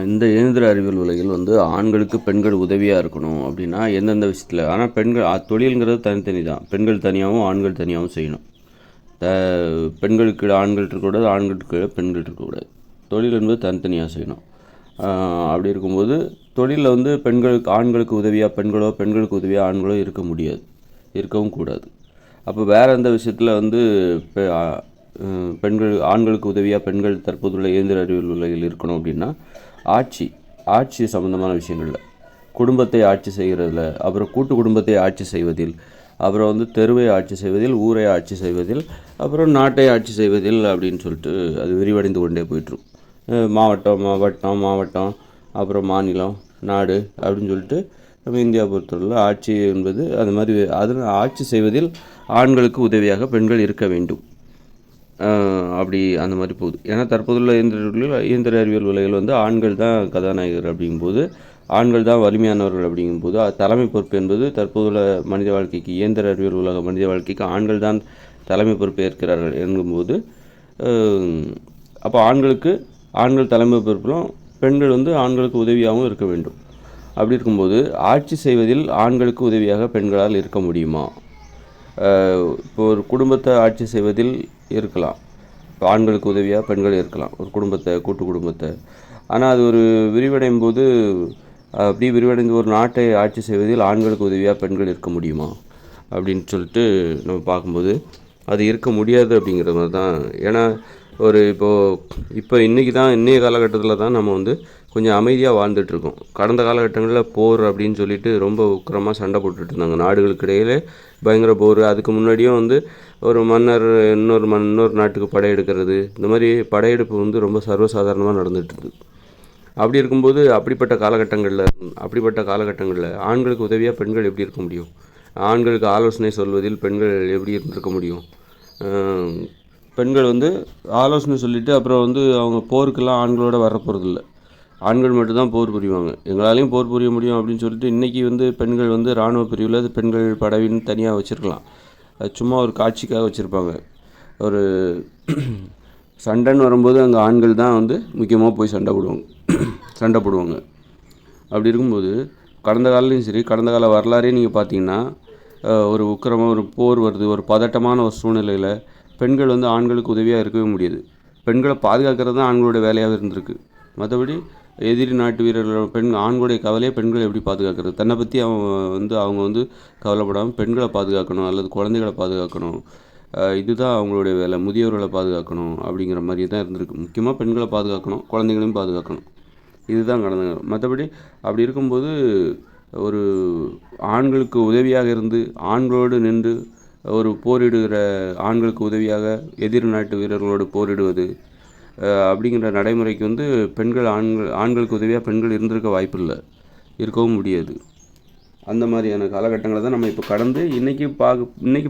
இந்த இயந்திர அறிவியல் உலகில் ஆண்களுக்கு பெண்கள் உதவியாக இருக்கணும் அப்படின்னா எந்தெந்த விஷயத்தில். ஆனால் பெண்கள் தொழில்ங்கிறது தனித்தனி தான். பெண்கள் தனியாகவும் ஆண்கள் தனியாகவும் செய்யணும். த பெண்களுக்கு ஆண்கள் இருக்கக்கூடாது, ஆண்களுக்கு பெண்கள் இருக்கக்கூடாது. தொழில் என்பது தனித்தனியாக செய்யணும். அப்படி இருக்கும்போது தொழிலில் பெண்களுக்கு ஆண்களுக்கு உதவியாக பெண்களோ, பெண்களுக்கு உதவியாக ஆண்களோ இருக்க முடியாது, இருக்கவும் கூடாது. அப்போ வேறு எந்த விஷயத்தில் பெண்கள் ஆண்களுக்கு உதவியாக பெண்கள் தற்போதுள்ள இயந்திர அறிவியல் உலகில் இருக்கணும் அப்படின்னா ஆட்சி சம்மந்தமான விஷயங்களில், குடும்பத்தை ஆட்சி செய்கிறதுல, அப்புறம் கூட்டு குடும்பத்தை ஆட்சி செய்வதில், அப்புறம் தெருவை ஆட்சி செய்வதில், ஊரை ஆட்சி செய்வதில், அப்புறம் நாட்டை ஆட்சி செய்வதில் அப்படின்னு சொல்லிட்டு அது விரிவடைந்து கொண்டே போயிட்டுரும். மாவட்டம், அப்புறம் மாநிலம், நாடு அப்படின்னு சொல்லிட்டு நம்ம இந்தியா பொறுத்தவரையில் ஆட்சி என்பது அது மாதிரி அதில் ஆட்சி செய்வதில் ஆண்களுக்கு உதவியாக பெண்கள் இருக்க வேண்டும். அப்படி அந்த மாதிரி போகுது. ஏன்னா தற்போதுள்ள இயந்திர அறிவியல் உலகில் ஆண்கள் தான் கதாநாயகர் அப்படிங்கும்போது, ஆண்கள் தான் வலிமையானவர்கள் அப்படிங்கும்போது, தலைமை பொறுப்பு என்பது தற்போதுள்ள மனித வாழ்க்கைக்கு, இயந்திர அறிவியல் உலக மனித வாழ்க்கைக்கு ஆண்கள் தான் தலைமை பொறுப்பு ஏற்கிறார்கள் என்கும்போது, அப்போ ஆண்கள் தலைமை பொறுப்பிலும் பெண்கள் ஆண்களுக்கு உதவியாகவும் இருக்க வேண்டும். அப்படி இருக்கும்போது ஆட்சி செய்வதில் ஆண்களுக்கு உதவியாக பெண்களால் இருக்க முடியுமா? இப்போ ஒரு குடும்பத்தை ஆட்சி செய்வதில் இருக்கலாம். இப்போ ஆண்களுக்கு உதவியாக பெண்கள் இருக்கலாம் ஒரு குடும்பத்தை, கூட்டு குடும்பத்தை. ஆனால் அது ஒரு விரிவடையும் போது, அப்படி விரிவடைந்து ஒரு நாட்டை ஆட்சி செய்வதில் ஆண்களுக்கு உதவியாக பெண்கள் இருக்க முடியுமா அப்படின்னு சொல்லிட்டு நம்ம பார்க்கும்போது அது இருக்க முடியாது அப்படிங்கிற மாதிரி தான். ஏன்னா இப்போ இன்றைய காலகட்டத்தில் தான் நம்ம கொஞ்சம் அமைதியாக வாழ்ந்துட்டுருக்கோம். கடந்த காலகட்டங்களில் போர் அப்படின்னு சொல்லிட்டு ரொம்ப உக்கிரமாக சண்டை போட்டுட்டு இருந்தாங்க நாடுகளுக்கு இடையிலே. பயங்கர போர். அதுக்கு முன்னாடியும் ஒரு மன்னர் இன்னொரு நாட்டுக்கு படையெடுக்கிறது, இந்த மாதிரி படையெடுப்பு ரொம்ப சர்வசாதாரணமாக நடந்துகிட்டு இருந்தது. அப்படி இருக்கும்போது அப்படிப்பட்ட காலகட்டங்களில் ஆண்களுக்கு உதவியாக பெண்கள் எப்படி இருக்க முடியும்? ஆண்களுக்கு ஆலோசனை சொல்வதில் பெண்கள் எப்படி இருந்திருக்க முடியும்? பெண்கள் ஆலோசனை சொல்லிவிட்டு அப்புறம் அவங்க போருக்கெல்லாம் ஆண்களோட வர போகிறதில்ல. ஆண்கள் மட்டும்தான் போர் புரிவாங்க. எங்களாலையும் போர் புரிய முடியும் அப்படின்னு சொல்லிட்டு இன்றைக்கி பெண்கள் இராணுவ பிரிவில் பெண்கள் படையின்னு தனியாக வச்சுருக்கலாம். அது சும்மா ஒரு காட்சிக்காக வச்சுருப்பாங்க. ஒரு சண்டைன்னு வரும்போது அங்கே ஆண்கள் தான் முக்கியமாக போய் சண்டை போடுவாங்க. அப்படி இருக்கும்போது கடந்த காலத்துலையும் சரி, கடந்த கால வரலாறே நீங்கள் பார்த்தீங்கன்னா, ஒரு உக்கிரமாக ஒரு போர் வருது, ஒரு பதட்டமான ஒரு சூழ்நிலையில் பெண்கள் ஆண்களுக்கு உதவியாக இருக்கவே முடியாது. பெண்களை பாதுகாக்கிறது தான் ஆண்களுடைய வேலையாக இருந்திருக்கு. மற்றபடி எதிரி நாட்டு வீரர்கள் ஆண்களுடைய கவலையை பெண்களை எப்படி பாதுகாக்கிறது? தன்னை பற்றி அவங்க கவலைப்படாமல் பெண்களை பாதுகாக்கணும் அல்லது குழந்தைகளை பாதுகாக்கணும். இதுதான் அவங்களுடைய வேலை. முதியோர்களை பாதுகாக்கணும் அப்படிங்கிற மாதிரி தான் இருந்திருக்கு. முக்கியமாக பெண்களை பாதுகாக்கணும், குழந்தைகளையும் பாதுகாக்கணும். இதுதான் கடந்த. மற்றபடி அப்படி இருக்கும்போது ஒரு ஆண்களுக்கு உதவியாக இருந்து ஆண்களோடு நின்று ஒரு போரிடுகிற ஆண்களுக்கு உதவியாக எதிர் நாட்டு வீரர்களோடு போரிடுவது அப்படிங்கிற நடைமுறைக்கு ஆண்களுக்கு உதவியாக பெண்கள் இருந்திருக்க வாய்ப்பில்லை, இருக்கவும் முடியாது. அந்த மாதிரியான காலகட்டங்களை தான் நம்ம இப்போ கடந்து இன்றைக்கி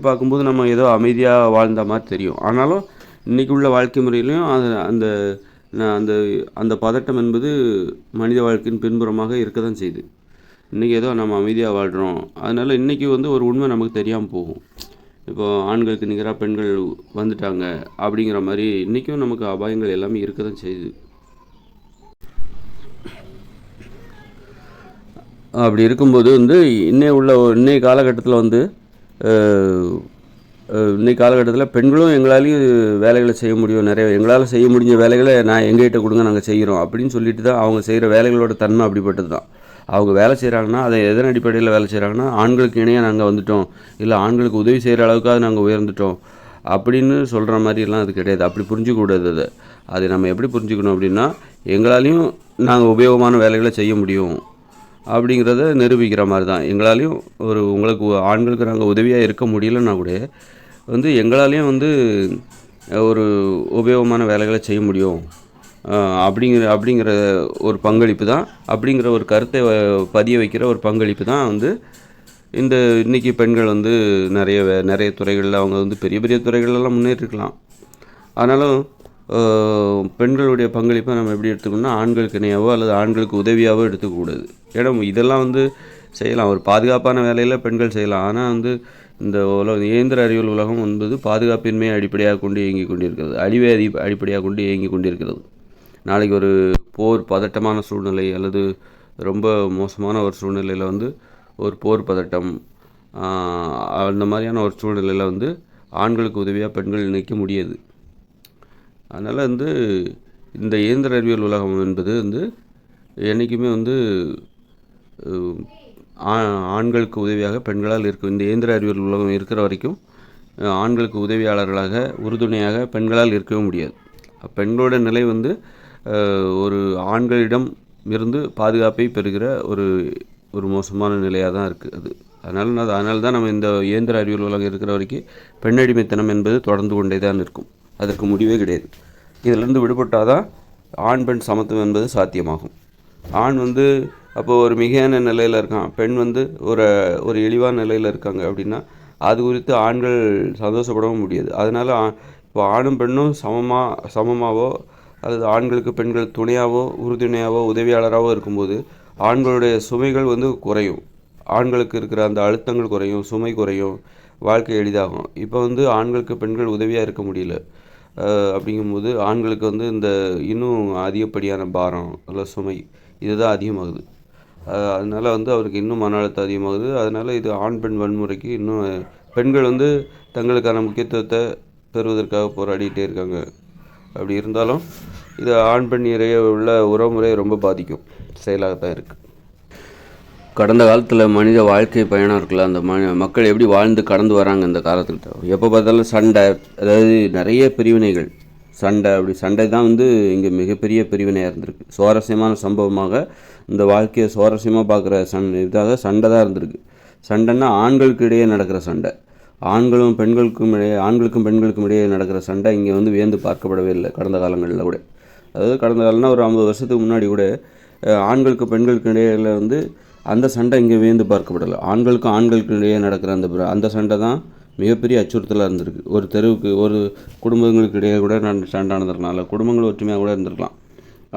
பார்க்கும்போது நம்ம ஏதோ அமைதியாக வாழ்ந்த மாதிரி தெரியும். ஆனாலும் இன்றைக்கி உள்ள வாழ்க்கை முறையிலையும் அந்த அந்த அந்த பதட்டம் என்பது மனித வாழ்க்கையின் பின்புறமாக இருக்க தான் செய்யுது. இன்றைக்கி ஏதோ நம்ம அமைதியாக வாழ்கிறோம், அதனால் இன்றைக்கி ஒரு உண்மை நமக்கு தெரியாமல் போகும். இப்போது ஆண்களுக்கு நிகராக பெண்கள் வந்துட்டாங்க அப்படிங்கிற மாதிரி இன்றைக்கும் நமக்கு அபாயங்கள் எல்லாமே இருக்க தான் செய்யுது. அப்படி இருக்கும்போது இன்னைய காலகட்டத்தில் இன்றைக்கி காலகட்டத்தில் பெண்களும் எங்களாலேயும் வேலைகளை செய்ய முடியும், நிறைய எங்களால் செய்ய முடிஞ்ச வேலைகளை எங்கள்கிட்ட கொடுங்க, நாங்கள் செய்கிறோம் அப்படின்னு சொல்லிட்டு தான் அவங்க செய்கிற வேலைகளோட தன்மை அப்படிப்பட்டது தான். அவங்க வேலை செய்கிறாங்கன்னா அதை எதன் அடிப்படையில் வேலை செய்கிறாங்கன்னா, ஆண்களுக்கு இணையாக நாங்கள் வந்துட்டோம், இல்லை ஆண்களுக்கு உதவி செய்கிற அளவுக்காக நாங்கள் உயர்ந்துட்டோம் அப்படின்னு சொல்கிற மாதிரிலாம் அது கிடையாது. அப்படி புரிஞ்சிக்கூடாது. அதை நம்ம எப்படி புரிஞ்சுக்கணும் அப்படின்னா, எங்களாலையும் நாங்கள் உபயோகமான வேலைகளை செய்ய முடியும் அப்படிங்கிறத நிரூபிக்கிற மாதிரி தான். எங்களாலையும் உங்களுக்கு ஆண்களுக்கு நாங்கள் உதவியாக இருக்க முடியலன்னா கூட எங்களாலையும் ஒரு உபயோகமான வேலைகளை செய்ய முடியும் அப்படிங்கிற ஒரு பங்களிப்பு தான், அப்படிங்கிற ஒரு கருத்தை பதிய வைக்கிற ஒரு பங்களிப்பு தான் இன்றைக்கி பெண்கள் நிறைய துறைகளில் அவங்க பெரிய பெரிய துறைகளெல்லாம் முன்னேறிருக்கலாம். ஆனாலும் பெண்களுடைய பங்களிப்பை நம்ம எப்படி எடுத்துக்கணும்னா, ஆண்களுக்கு இணையாவோ அல்லது ஆண்களுக்கு உதவியாகவோ எடுத்துக்கக்கூடாது. ஏன்னா இதெல்லாம் செய்யலாம், ஒரு பாதுகாப்பான வேலையில் பெண்கள் செய்யலாம். ஆனால் இந்த இயந்திர அறிவியல் உலகம் என்பது பாதுகாப்பின்மையை அடிப்படையாக கொண்டு இயங்கி கொண்டிருக்கிறது, அழிவை அடிப்படையாக கொண்டு இயங்கி கொண்டிருக்கிறது. நாளைக்கு ஒரு போர் பதட்டமான சூழ்நிலை அல்லது ரொம்ப மோசமான ஒரு சூழ்நிலையில் வந்து ஒரு போர் பதட்டம் அந்த மாதிரியான ஒரு சூழ்நிலையில் வந்து ஆண்களுக்கு உதவியாக பெண்கள் நிற்க முடியாது. அதனால் வந்து இந்த இயந்திர அறிவியல் உலகம் என்பது வந்து என்றைக்குமே வந்து ஆண்களுக்கு உதவியாக பெண்களால் இருக்கும். இந்த இயந்திர அறிவியல் உலகம் இருக்கிற வரைக்கும் ஆண்களுக்கு உதவியாளர்களாக உறுதுணையாக பெண்களால் இருக்கவே முடியாது. பெண்களோட நிலை வந்து ஒரு ஆண்களிடம் இருந்து பாதுகாப்பை பெறுகிற ஒரு மோசமான நிலையாக தான் இருக்குது அது. அதனால தான் நம்ம இந்த இயந்திர அறிவியல் உலகம் இருக்கிற வரைக்கும் பெண்ணடிமைத்தனம் என்பது தொடர்ந்து கொண்டே தான் இருக்கும். அதற்கு முடிவே கிடையாது. இதிலிருந்து விடுபட்டால் தான் ஆண் பெண் சமத்துவம் என்பது சாத்தியமாகும். ஆண் வந்து அப்போது ஒரு மிகையான நிலையில் இருக்கான், பெண் வந்து ஒரு இழிவான நிலையில் இருக்காங்க அப்படின்னா அது குறித்து ஆண்கள் சந்தோஷப்படவும் முடியாது. அதனால் இப்போ ஆணும் பெண்ணும் சமமாகவோ அல்லது ஆண்களுக்கு பெண்கள் துணையாகவோ உறுதுணையாகவோ உதவியாளராகவோ இருக்கும்போது ஆண்களுடைய சுமைகள் வந்து குறையும். ஆண்களுக்கு இருக்கிற அந்த அழுத்தங்கள் குறையும், சுமை குறையும், வாழ்க்கை எளிதாகும். இப்போ வந்து ஆண்களுக்கு பெண்கள் உதவியாக இருக்க முடியல. அப்படிங்கும்போது ஆண்களுக்கு வந்து இந்த இன்னும் அதிகப்படியான பாரம் அல்ல சுமை இதுதான் அதிகமாகுது. அதனால் வந்து அவருக்கு இன்னும் மன அழுத்தம் அதிகமாகுது. அதனால் இது ஆண் பெண் வன்முறைக்கு இன்னும் பெண்கள் வந்து தங்களுக்கான முக்கியத்துவத்தை பெறுவதற்காக போராடிக்கிட்டே இருக்காங்க. அப்படி இருந்தாலும் இது ஆண் பெண் இடையே உள்ள உறவுமுறையை ரொம்ப பாதிக்கும் செயலாகத்தான் இருக்குது. கடந்த காலத்தில் மனித வாழ்க்கை பயணம் இருக்குல்ல, அந்த மக்கள் எப்படி வாழ்ந்து கடந்து வராங்க இந்த காலத்துக்கிட்ட. எப்போ பார்த்தாலும் சண்டை, அதாவது நிறைய பிரிவினைகள், சண்டை தான் வந்து இங்கே மிகப்பெரிய பிரிவினையாக இருந்திருக்கு. சுவாரஸ்யமான சம்பவமாக இந்த வாழ்க்கையை சுவாரஸ்யமாக பார்க்குற இதாக சண்டை தான் இருந்திருக்கு. சண்டைன்னா ஆண்களுக்கு இடையே நடக்கிற சண்டை, ஆண்களுக்கும் பெண்களுக்கும் இடையே நடக்கிற சண்டை இங்கே வந்து வியந்து பார்க்கப்படவே இல்லை கடந்த காலங்களில் கூட. அதாவது கடந்த காலம்னா ஒரு 50 வருஷத்துக்கு முன்னாடி கூட ஆண்களுக்கு பெண்களுக்கு இடையில வந்து அந்த சண்டை இங்கே வியந்து பார்க்கப்படலை. ஆண்களுக்கு இடையே நடக்கிற அந்த சண்டை தான் மிகப்பெரிய அச்சுறுத்தலாக இருந்திருக்கு. ஒரு தெருவுக்கு ஒரு குடும்பங்களுக்கு இடையே கூட சண்டை நடந்திருக்கனால குடும்பங்கள் ஒற்றுமையாக கூட இருந்திருக்கலாம்.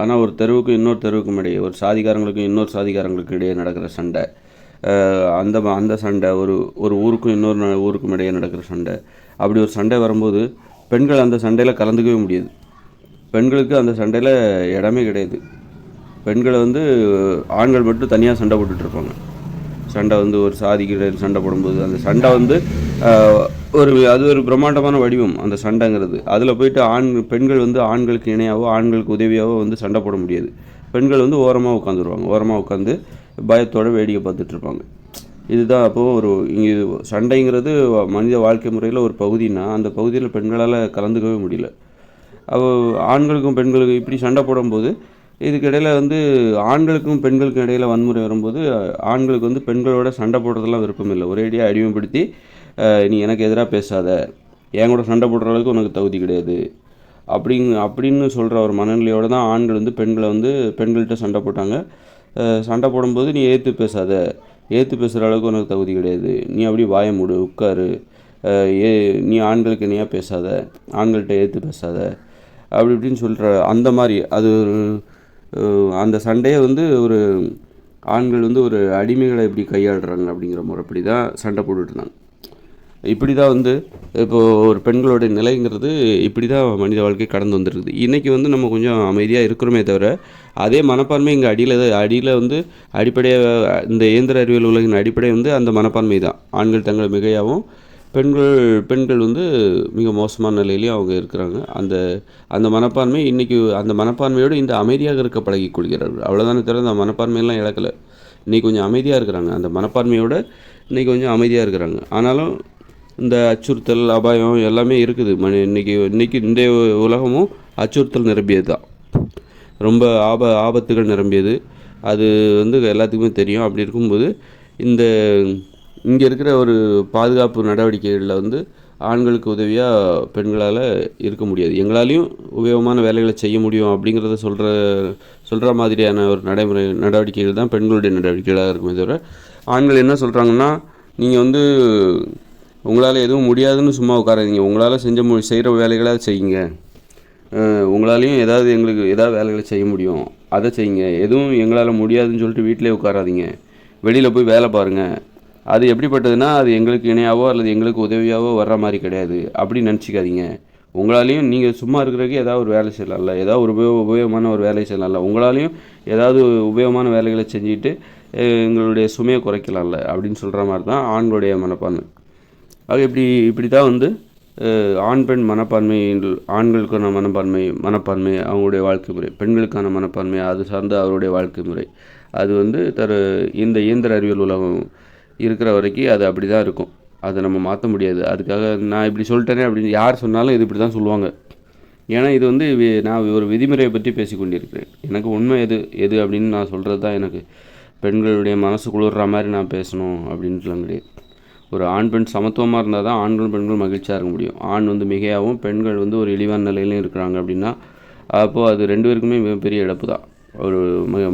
ஆனால் ஒரு தெருவுக்கு இன்னொரு தெருவுக்கும் இடையே, ஒரு சாதிக்காரங்களுக்கும் இன்னொரு சாதிக்காரங்களுக்கு இடையே நடக்கிற சண்டை, அந்த சண்டை ஒரு ஊருக்கும் இன்னொரு ஊருக்கும் இடையே நடக்கிற சண்டை, அப்படி ஒரு சண்டை வரும்போது பெண்கள் அந்த சண்டையில் கலந்துக்கவே முடியாது. பெண்களுக்கு அந்த சண்டையில் இடமே கிடையாது. பெண்களை வந்து ஆண்கள் மட்டும் தனியாக சண்டை போட்டுட்ருப்பாங்க. சண்டை வந்து ஒரு சாதிக்கு சண்டை போடும்போது அந்த சண்டை வந்து அது ஒரு பிரம்மாண்டமான வடிவம் அந்த சண்டைங்கிறது. அதில் போயிட்டு பெண்கள் வந்து ஆண்களுக்கு இணையாவோ ஆண்களுக்கு உதவியாவோ வந்து சண்டை போட முடியாது. பெண்கள் வந்து ஓரமாக உட்காந்து பயத்தோடு வேடிக்கை பார்த்துட்ருப்பாங்க. இதுதான் அப்போது இங்கே சண்டைங்கிறது மனித வாழ்க்கை முறையில் ஒரு பகுதின்னா அந்த பகுதியில் பெண்களால் கலந்துக்கவே முடியல. ஆண்களுக்கும் பெண்களுக்கும் இப்படி சண்டை போடும்போது இதுக்கிடையில் வந்து ஆண்களுக்கும் பெண்களுக்கும் இடையில் வன்முறை வரும்போது ஆண்களுக்கு வந்து பெண்களோட சண்டை போடுறதெல்லாம் விருப்பம் இல்லை. ஒரேடியாக அடிமைப்படுத்தி நீ எனக்கு எதிராக பேசாத, என் கூட சண்டை போடுற அளவுக்கு உனக்கு தகுதி கிடையாது அப்படின்னு சொல்கிற ஒரு மனநிலையோடு தான் ஆண்கள் வந்து பெண்கள்கிட்ட சண்டை போட்டாங்க. சண்டை போடும்போது நீ ஏற்று பேசுகிற அளவுக்கு உனக்கு தகுதி கிடையாது, நீ அப்படியே வாய மூடு, உட்காரு, நீ ஆண்களுக்கு இணையாக பேசாத, ஆண்கள்கிட்ட ஏற்று பேசாத, அப்படி இப்படின்னு சொல்கிற அந்த மாதிரி அந்த சண்டையை வந்து ஆண்கள் வந்து ஒரு அடிமைகளை எப்படி கையாளுறாங்க அப்படிங்கிற முறைப்படி தான் சண்டை போட்டுட்ருந்தாங்க. இப்படி தான் வந்து இப்போது ஒரு பெண்களுடைய நிலைங்கிறது இப்படி தான் மனித வாழ்க்கை கடந்து வந்துருக்குது. இன்றைக்கி வந்து நம்ம கொஞ்சம் அமைதியாக இருக்கிறோமே தவிர அதே மனப்பான்மை இங்கே அடியில் வந்து அடிப்படையாக இந்த இயந்திர அறிவியல் உலகின் அடிப்படை வந்து அந்த மனப்பான்மை தான். ஆண்கள் தங்களை மிகையாகவும் பெண்கள் வந்து மிக மோசமான நிலையிலையும் அவங்க இருக்கிறாங்க. அந்த மனப்பான்மை இன்றைக்கி அந்த மனப்பான்மையோடு இந்த அமைதியாக இருக்க பழகி கொள்கிறார்கள். அவ்வளோதானே தவிர அந்த மனப்பான்மையெல்லாம் இழக்கலை. இன்றைக்கி கொஞ்சம் அமைதியாக இருக்கிறாங்க. அந்த மனப்பான்மையோடு இன்றைக்கி கொஞ்சம் அமைதியாக இருக்கிறாங்க. ஆனாலும் இந்த அச்சுறுத்தல் அபாயம் எல்லாமே இருக்குது. இன்றைக்கி இந்த உலகமும் அச்சுறுத்தல் நிரம்பியது தான். ரொம்ப ஆபத்துகள் நிரம்பியது. அது வந்து எல்லாத்துக்குமே தெரியும். அப்படி இருக்கும்போது இங்கே இருக்கிற ஒரு பாதுகாப்பு நடவடிக்கைகளில் வந்து ஆண்களுக்கு உதவியாக பெண்களால் இருக்க முடியாது. எங்களாலையும் உபயோகமான வேலைகளை செய்ய முடியும் அப்படிங்கிறத சொல்கிற மாதிரியான ஒரு நடவடிக்கைகள் தான் பெண்களுடைய நடவடிக்கைகளாக இருக்குமே தவிர ஆண்கள் என்ன சொல்கிறாங்கன்னா, நீங்கள் வந்து உங்களால் எதுவும் முடியாதுன்னு சும்மா உட்காராதீங்க, உங்களால் செய்கிற வேலைகளாக செய்யுங்க, உங்களாலையும் எங்களுக்கு ஏதாவது வேலைகளை செய்ய முடியும் அதை செய்யுங்க, எதுவும் எங்களால் முடியாதுன்னு சொல்லிட்டு வீட்டிலே உட்காராதீங்க, வெளியில் போய் வேலை பாருங்கள், அது எப்படிப்பட்டதுன்னா அது எங்களுக்கு இணையாவோ அல்லது எங்களுக்கு உதவியாவோ வர்ற மாதிரி கிடையாது, அப்படி நினச்சிக்காதீங்க, உங்களாலேயும் நீங்கள் சும்மா இருக்கிறதுக்கு ஏதாவது ஒரு வேலை செய்யலாம்ல, ஏதாவது ஒரு உபயோகமான ஒரு வேலை செய்யலாம்ல, உங்களாலேயும் ஏதாவது உபயோகமான வேலைகளை செஞ்சுக்கிட்டு எங்களுடைய சுமையை குறைக்கலாம்ல அப்படின்னு சொல்கிற மாதிரி தான் ஆண்களுடைய மனப்பான்மை. அது இப்படி தான் வந்து ஆண் பெண் மனப்பான்மை, ஆண்களுக்கான மனப்பான்மை அவங்களுடைய வாழ்க்கை முறை, பெண்களுக்கான மனப்பான்மை அது சார்ந்த அவருடைய வாழ்க்கை முறை, அது வந்து இந்த இயந்திர அறிவியல் உலகம் இருக்கிற வரைக்கும் அது அப்படி தான் இருக்கும். அதை நம்ம மாற்ற முடியாது. அதுக்காக நான் இப்படி சொல்லிட்டேனே அப்படின்னு யார் சொன்னாலும் இது இப்படி தான் சொல்லுவாங்க. ஏன்னா இது வந்து நான் ஒரு விதிமுறையை பற்றி பேசி கொண்டிருக்கிறேன். எனக்கு உண்மை எது அப்படின்னு நான் சொல்கிறது தான். எனக்கு பெண்களுடைய மனசு குளிர்ற மாதிரி நான் பேசணும் அப்படின்ட்டுலாம் கிடையாது. ஒரு ஆண் பெண் சமத்துவமாக இருந்தால் தான் ஆண்கள் பெண்கள் மகிழ்ச்சியாக இருக்க முடியும். ஆண் வந்து மிகையாகவும் பெண்கள் வந்து ஒரு இழிவான நிலையிலும் இருக்கிறாங்க அப்படின்னா அப்போது அது 2 பேருக்குமே மிகப்பெரிய இழப்பு தான். ஒரு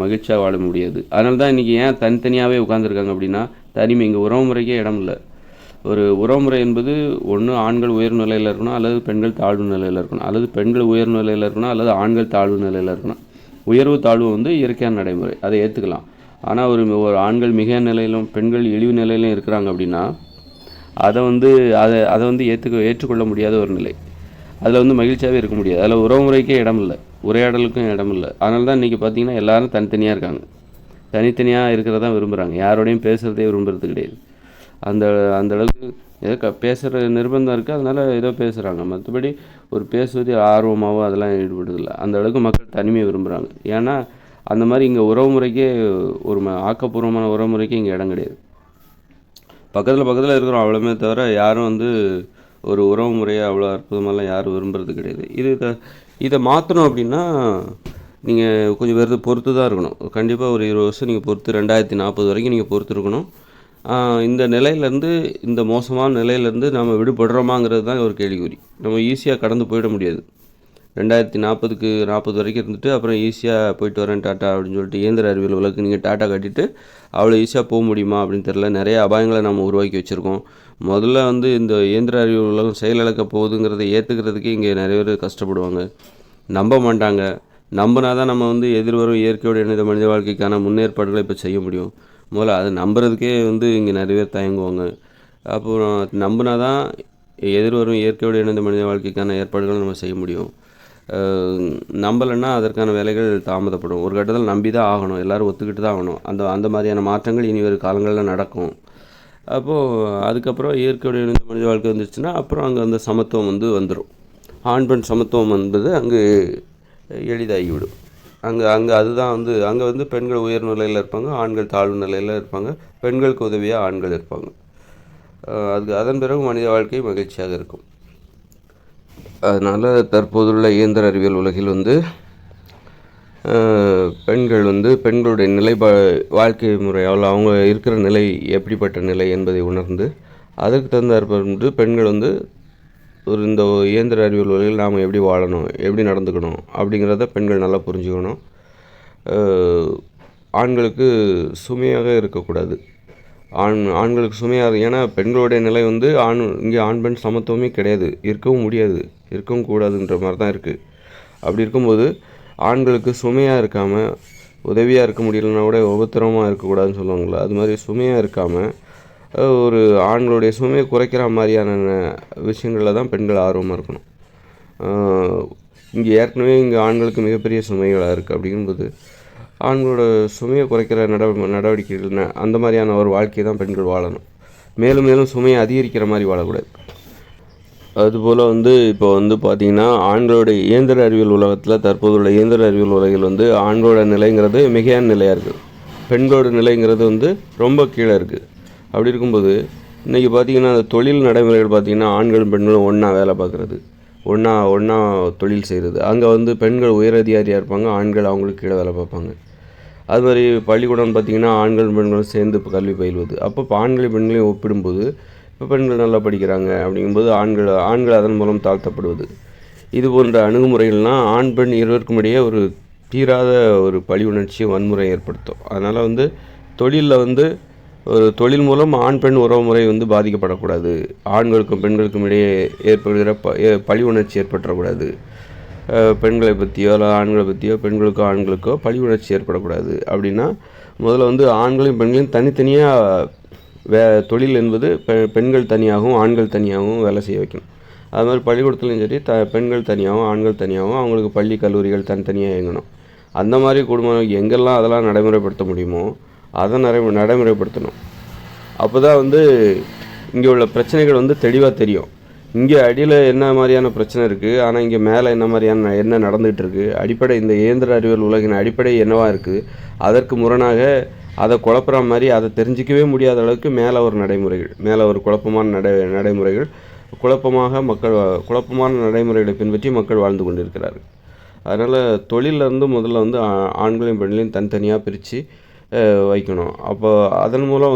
மகிழ்ச்சியாக வாழ முடியாது. அதனால தான் இன்றைக்கி ஏன் தனித்தனியாகவே உட்காந்துருக்காங்க அப்படின்னா, தனிமை. இங்கே உறவு முறைக்கே இடம் இல்லை. ஒரு உறவுமுறை என்பது ஒன்று ஆண்கள் உயர் நிலையில் இருக்கணும், அல்லது பெண்கள் தாழ்வு நிலையில் இருக்கணும், அல்லது பெண்கள் உயர் நிலையில் இருக்கணும், அல்லது ஆண்கள் தாழ்வு நிலையில் இருக்கணும். உயர்வு தாழ்வு வந்து இயற்கையான நடைமுறை, அதை ஏற்றுக்கலாம். ஆனால் ஒரு ஆண்கள் மிக நிலையிலும் பெண்கள் இழிவு நிலையிலும் இருக்கிறாங்க அப்படின்னா அதை வந்து ஏற்றுக்கொள்ள முடியாத ஒரு நிலை. அதில் வந்து மகிழ்ச்சியாகவே இருக்க முடியாது. அதில் உறவுமுறைக்கே இடம் இல்லை, உரையாடலுக்கும் இடம் இல்லை. அதனால தான் இன்றைக்கி பார்த்திங்கன்னா எல்லோரும் தனித்தனியாக இருக்காங்க. தனித்தனியாக இருக்கிறதான் விரும்புகிறாங்க. யாரோடையும் பேசுகிறதே விரும்புகிறது கிடையாது. அந்த அளவுக்கு ஏதோ பேசுகிற நிர்பந்தம் இருக்குது, அதனால் ஏதோ பேசுகிறாங்க. மற்றபடி ஒரு பேசுவது ஆர்வமாகவோ அதெல்லாம் ஈடுபடுறதில்ல. அந்த அளவுக்கு மக்கள் தனிமையை விரும்புகிறாங்க. ஏன்னா அந்த மாதிரி இங்கே உறவுமுறைக்கே ஒரு ஆக்கப்பூர்வமான உறவுமுறைக்கு இங்கே இடம் கிடையாது. பக்கத்தில் இருக்கிறோம் அவ்வளோமே தவிர யாரும் வந்து ஒரு உறவு முறையை அவ்வளோ அற்புதமாலாம் யாரும் விரும்புறது கிடையாது. இதை மாற்றணும் அப்படின்னா நீங்கள் கொஞ்சம் பொறுத்து தான் இருக்கணும். கண்டிப்பாக ஒரு 20 வருஷம் நீங்கள் பொறுத்து 2040 வரைக்கும் நீங்கள் பொறுத்து இருக்கணும். இந்த நிலையிலேருந்து, இந்த மோசமான நிலையிலேருந்து நம்ம விடுபடுறோமாங்கிறது தான் ஒரு கேள்விக்குறி. நம்ம ஈஸியாக கடந்து போயிட முடியாது. 2040 வரைக்கும் இருந்துட்டு அப்புறம் ஈஸியாக போயிட்டு வரேன் டாட்டா அப்படின்னு சொல்லிட்டு இயந்திர அறிவியல் உலகத்துக்கு நீங்கள் டாட்டா கட்டிட்டு அவ்வளோ ஈஸியாக போக முடியுமா அப்படின்னு தெரில. நிறைய அபாயங்களை நம்ம உருவாக்கி வச்சுருக்கோம். முதல்ல வந்து இந்த இயந்திர அறிவியல் உலகம் செயலிழக்க போகுதுங்கிறத ஏற்றுக்கிறதுக்கே இங்கே நிறைய பேர் கஷ்டப்படுவாங்க, நம்ப மாட்டாங்க. நம்பினா தான் நம்ம வந்து எதிர்வரும் இயற்கையோடு இணைந்த மனித வாழ்க்கைக்கான முன்னேற்பாடுகளை இப்போ செய்ய முடியும். முதல்ல அதை நம்புறதுக்கே வந்து இங்கே நிறைய பேர் தயங்குவாங்க. அப்புறம் நம்பினா தான் எதிர்வரும் இயற்கையோடு இணைந்த மனித வாழ்க்கைக்கான ஏற்பாடுகளை நம்ம செய்ய முடியும். நம்பலைன்னா அதற்கான வேலைகள் தாமதப்படும். ஒரு கட்டத்தில் நம்பி தான் ஆகணும், எல்லோரும் ஒத்துக்கிட்டு தான் ஆகணும். அந்த மாதிரியான மாற்றங்கள் இனி வரும் காலங்களில் நடக்கும். அப்போது அதுக்கப்புறம் இயற்கையோடு இணைந்த மனித வாழ்க்கை வந்துச்சுன்னா அப்புறம் அங்கே அந்த சமத்துவம் வந்து வந்துடும். ஆண் பெண் சமத்துவம் என்பது அங்கு எளிதாகிவிடும். அங்கே அதுதான் வந்து அங்கே வந்து பெண்கள் உயர் நிலையில் இருப்பாங்க, ஆண்கள் தாழ்வு நிலையில் இருப்பாங்க, பெண்களுக்கு உதவியாக ஆண்கள் இருப்பாங்க. அதன் பிறகு மனித வாழ்க்கை மகிழ்ச்சியாக இருக்கும். அதனால் தற்போதுள்ள இயந்திர அறிவியல் உலகில் வந்து பெண்கள் வந்து பெண்களுடைய வாழ்க்கை முறையால் அவங்க இருக்கிற நிலை எப்படிப்பட்ட நிலை என்பதை உணர்ந்து அதற்கு தகுந்தாற்போன்று பெண்கள் வந்து இந்த இயந்திர அறிவியல் உலகில் நாம் எப்படி வாழணும், எப்படி நடந்துக்கணும் அப்படிங்கிறத பெண்கள் நல்லா புரிஞ்சுக்கணும். ஆண்களுக்கு சுமையாக இருக்கக்கூடாது. ஆண்களுக்கு சுமையாக, ஏன்னா பெண்களுடைய நிலை வந்து இங்கே ஆண் பெண் சமத்துவமே கிடையாது, இருக்கவும் முடியாது, இருக்கவும் கூடாதுன்ற மாதிரி தான் இருக்குது. அப்படி இருக்கும்போது ஆண்களுக்கு சுமையாக இருக்காமல், உதவியாக இருக்க முடியலன்னா கூட உபத்திரமாக இருக்கக்கூடாதுன்னு சொல்லுவாங்களே, அது மாதிரி சுமையாக இருக்காமல் ஒரு ஆண்களுடைய சுமையை குறைக்கிற மாதிரியான விஷயங்களில் தான் பெண்கள் ஆர்வமாக இருக்கணும். இங்கே ஏற்கனவே ஆண்களுக்கு மிகப்பெரிய சுமைகளாக இருக்குது. அப்படிங்கும்போது ஆண்களோட சுமையை குறைக்கிற நடவடிக்கைகள் அந்த மாதிரியான ஒரு வாழ்க்கையை தான் பெண்கள் வாழணும். மேலும் மேலும் சுமையை அதிகரிக்கிற மாதிரி வாழக்கூடாது. அதுபோல் வந்து இப்போ வந்து பார்த்திங்கன்னா ஆண்களுடைய இயந்திர அறிவியல் உலகத்தில், தற்போதுள்ள இயந்திர அறிவியல் உலகில் வந்து ஆண்களோட நிலைங்கிறது மிகையான நிலையாக இருக்குது, பெண்களோட நிலைங்கிறது வந்து ரொம்ப கீழே இருக்குது. அப்படி இருக்கும்போது இன்றைக்கி பார்த்திங்கன்னா அந்த தொழில் நடைமுறைகள் பார்த்திங்கன்னா ஆண்களும் பெண்களும் ஒன்றா வேலை பார்க்குறது, ஒன்றா தொழில் செய்கிறது. அங்கே வந்து பெண்கள் உயரதிகாரியாக இருப்பாங்க, ஆண்கள் அவங்களுக்கு கீழே வேலை பார்ப்பாங்க. அது மாதிரி பள்ளிக்கூடம் பார்த்திங்கன்னா ஆண்கள் பெண்களும் சேர்ந்து இப்போ கல்வி பயில்வது. அப்போ ஆண்களையும் பெண்களையும் ஒப்பிடும்போது இப்போ பெண்கள் நல்லா படிக்கிறாங்க அப்படிங்கும்போது ஆண்கள் அதன் மூலம் தாழ்த்தப்படுவது, இது போன்ற அணுகுமுறைகள்லாம் ஆண் பெண் இருவருக்கும் இடையே ஒரு தீராத ஒரு பழி உணர்ச்சி, வன்முறை ஏற்படுத்தும். அதனால் வந்து தொழிலில் வந்து ஒரு தொழில் மூலம் ஆண் பெண் உறவு முறை வந்து பாதிக்கப்படக்கூடாது, ஆண்களுக்கும் பெண்களுக்கும் இடையே ஏற்படுகிற பழி உணர்ச்சி ஏற்பட்டுறக்கூடாது, பெண்களை பற்றியோ இல்லை ஆண்களை பற்றியோ பெண்களுக்கோ ஆண்களுக்கோ பழி உணர்ச்சி ஏற்படக்கூடாது. அப்படின்னா முதல்ல வந்து ஆண்களையும் பெண்களையும் தனித்தனியாக தொழில் என்பது பெண்கள் தனியாகவும் ஆண்கள் தனியாகவும் வேலை செய்ய வைக்கணும். அது மாதிரி பள்ளிக்கூடத்துலையும் சரி பெண்கள் தனியாகவும் ஆண்கள் தனியாகவும் அவங்களுக்கு பள்ளி கல்லூரிகள் தனித்தனியாக இயங்கணும். அந்த மாதிரி குடும்பம் எங்கெல்லாம் அதெல்லாம் நடைமுறைப்படுத்த முடியுமோ அதை நடைமுறைப்படுத்தணும். அப்போ தான் இங்கே உள்ள பிரச்சனைகள் தெளிவாக தெரியும். இங்கே அடியில் என்ன மாதிரியான பிரச்சனை இருக்குது, ஆனால் இங்கே மேலே என்ன நடந்துகிட்டு இருக்குது, அடிப்படை இந்த இயந்திர அறிவியல் உலகின் அடிப்படை என்னவா இருக்குது, அதற்கு முரணாக அதை குழப்புற மாதிரி அதை தெரிஞ்சிக்கவே முடியாத அளவுக்கு மேலே ஒரு குழப்பமான நடைமுறைகள் குழப்பமான நடைமுறைகளை பின்பற்றி மக்கள் வாழ்ந்து கொண்டிருக்கிறார்கள். அதனால் தொழிலிருந்து முதல்ல ஆண்களையும் பெண்களையும் தனித்தனியாக பிரித்து வைக்கணும். அப்போ அதன் மூலம்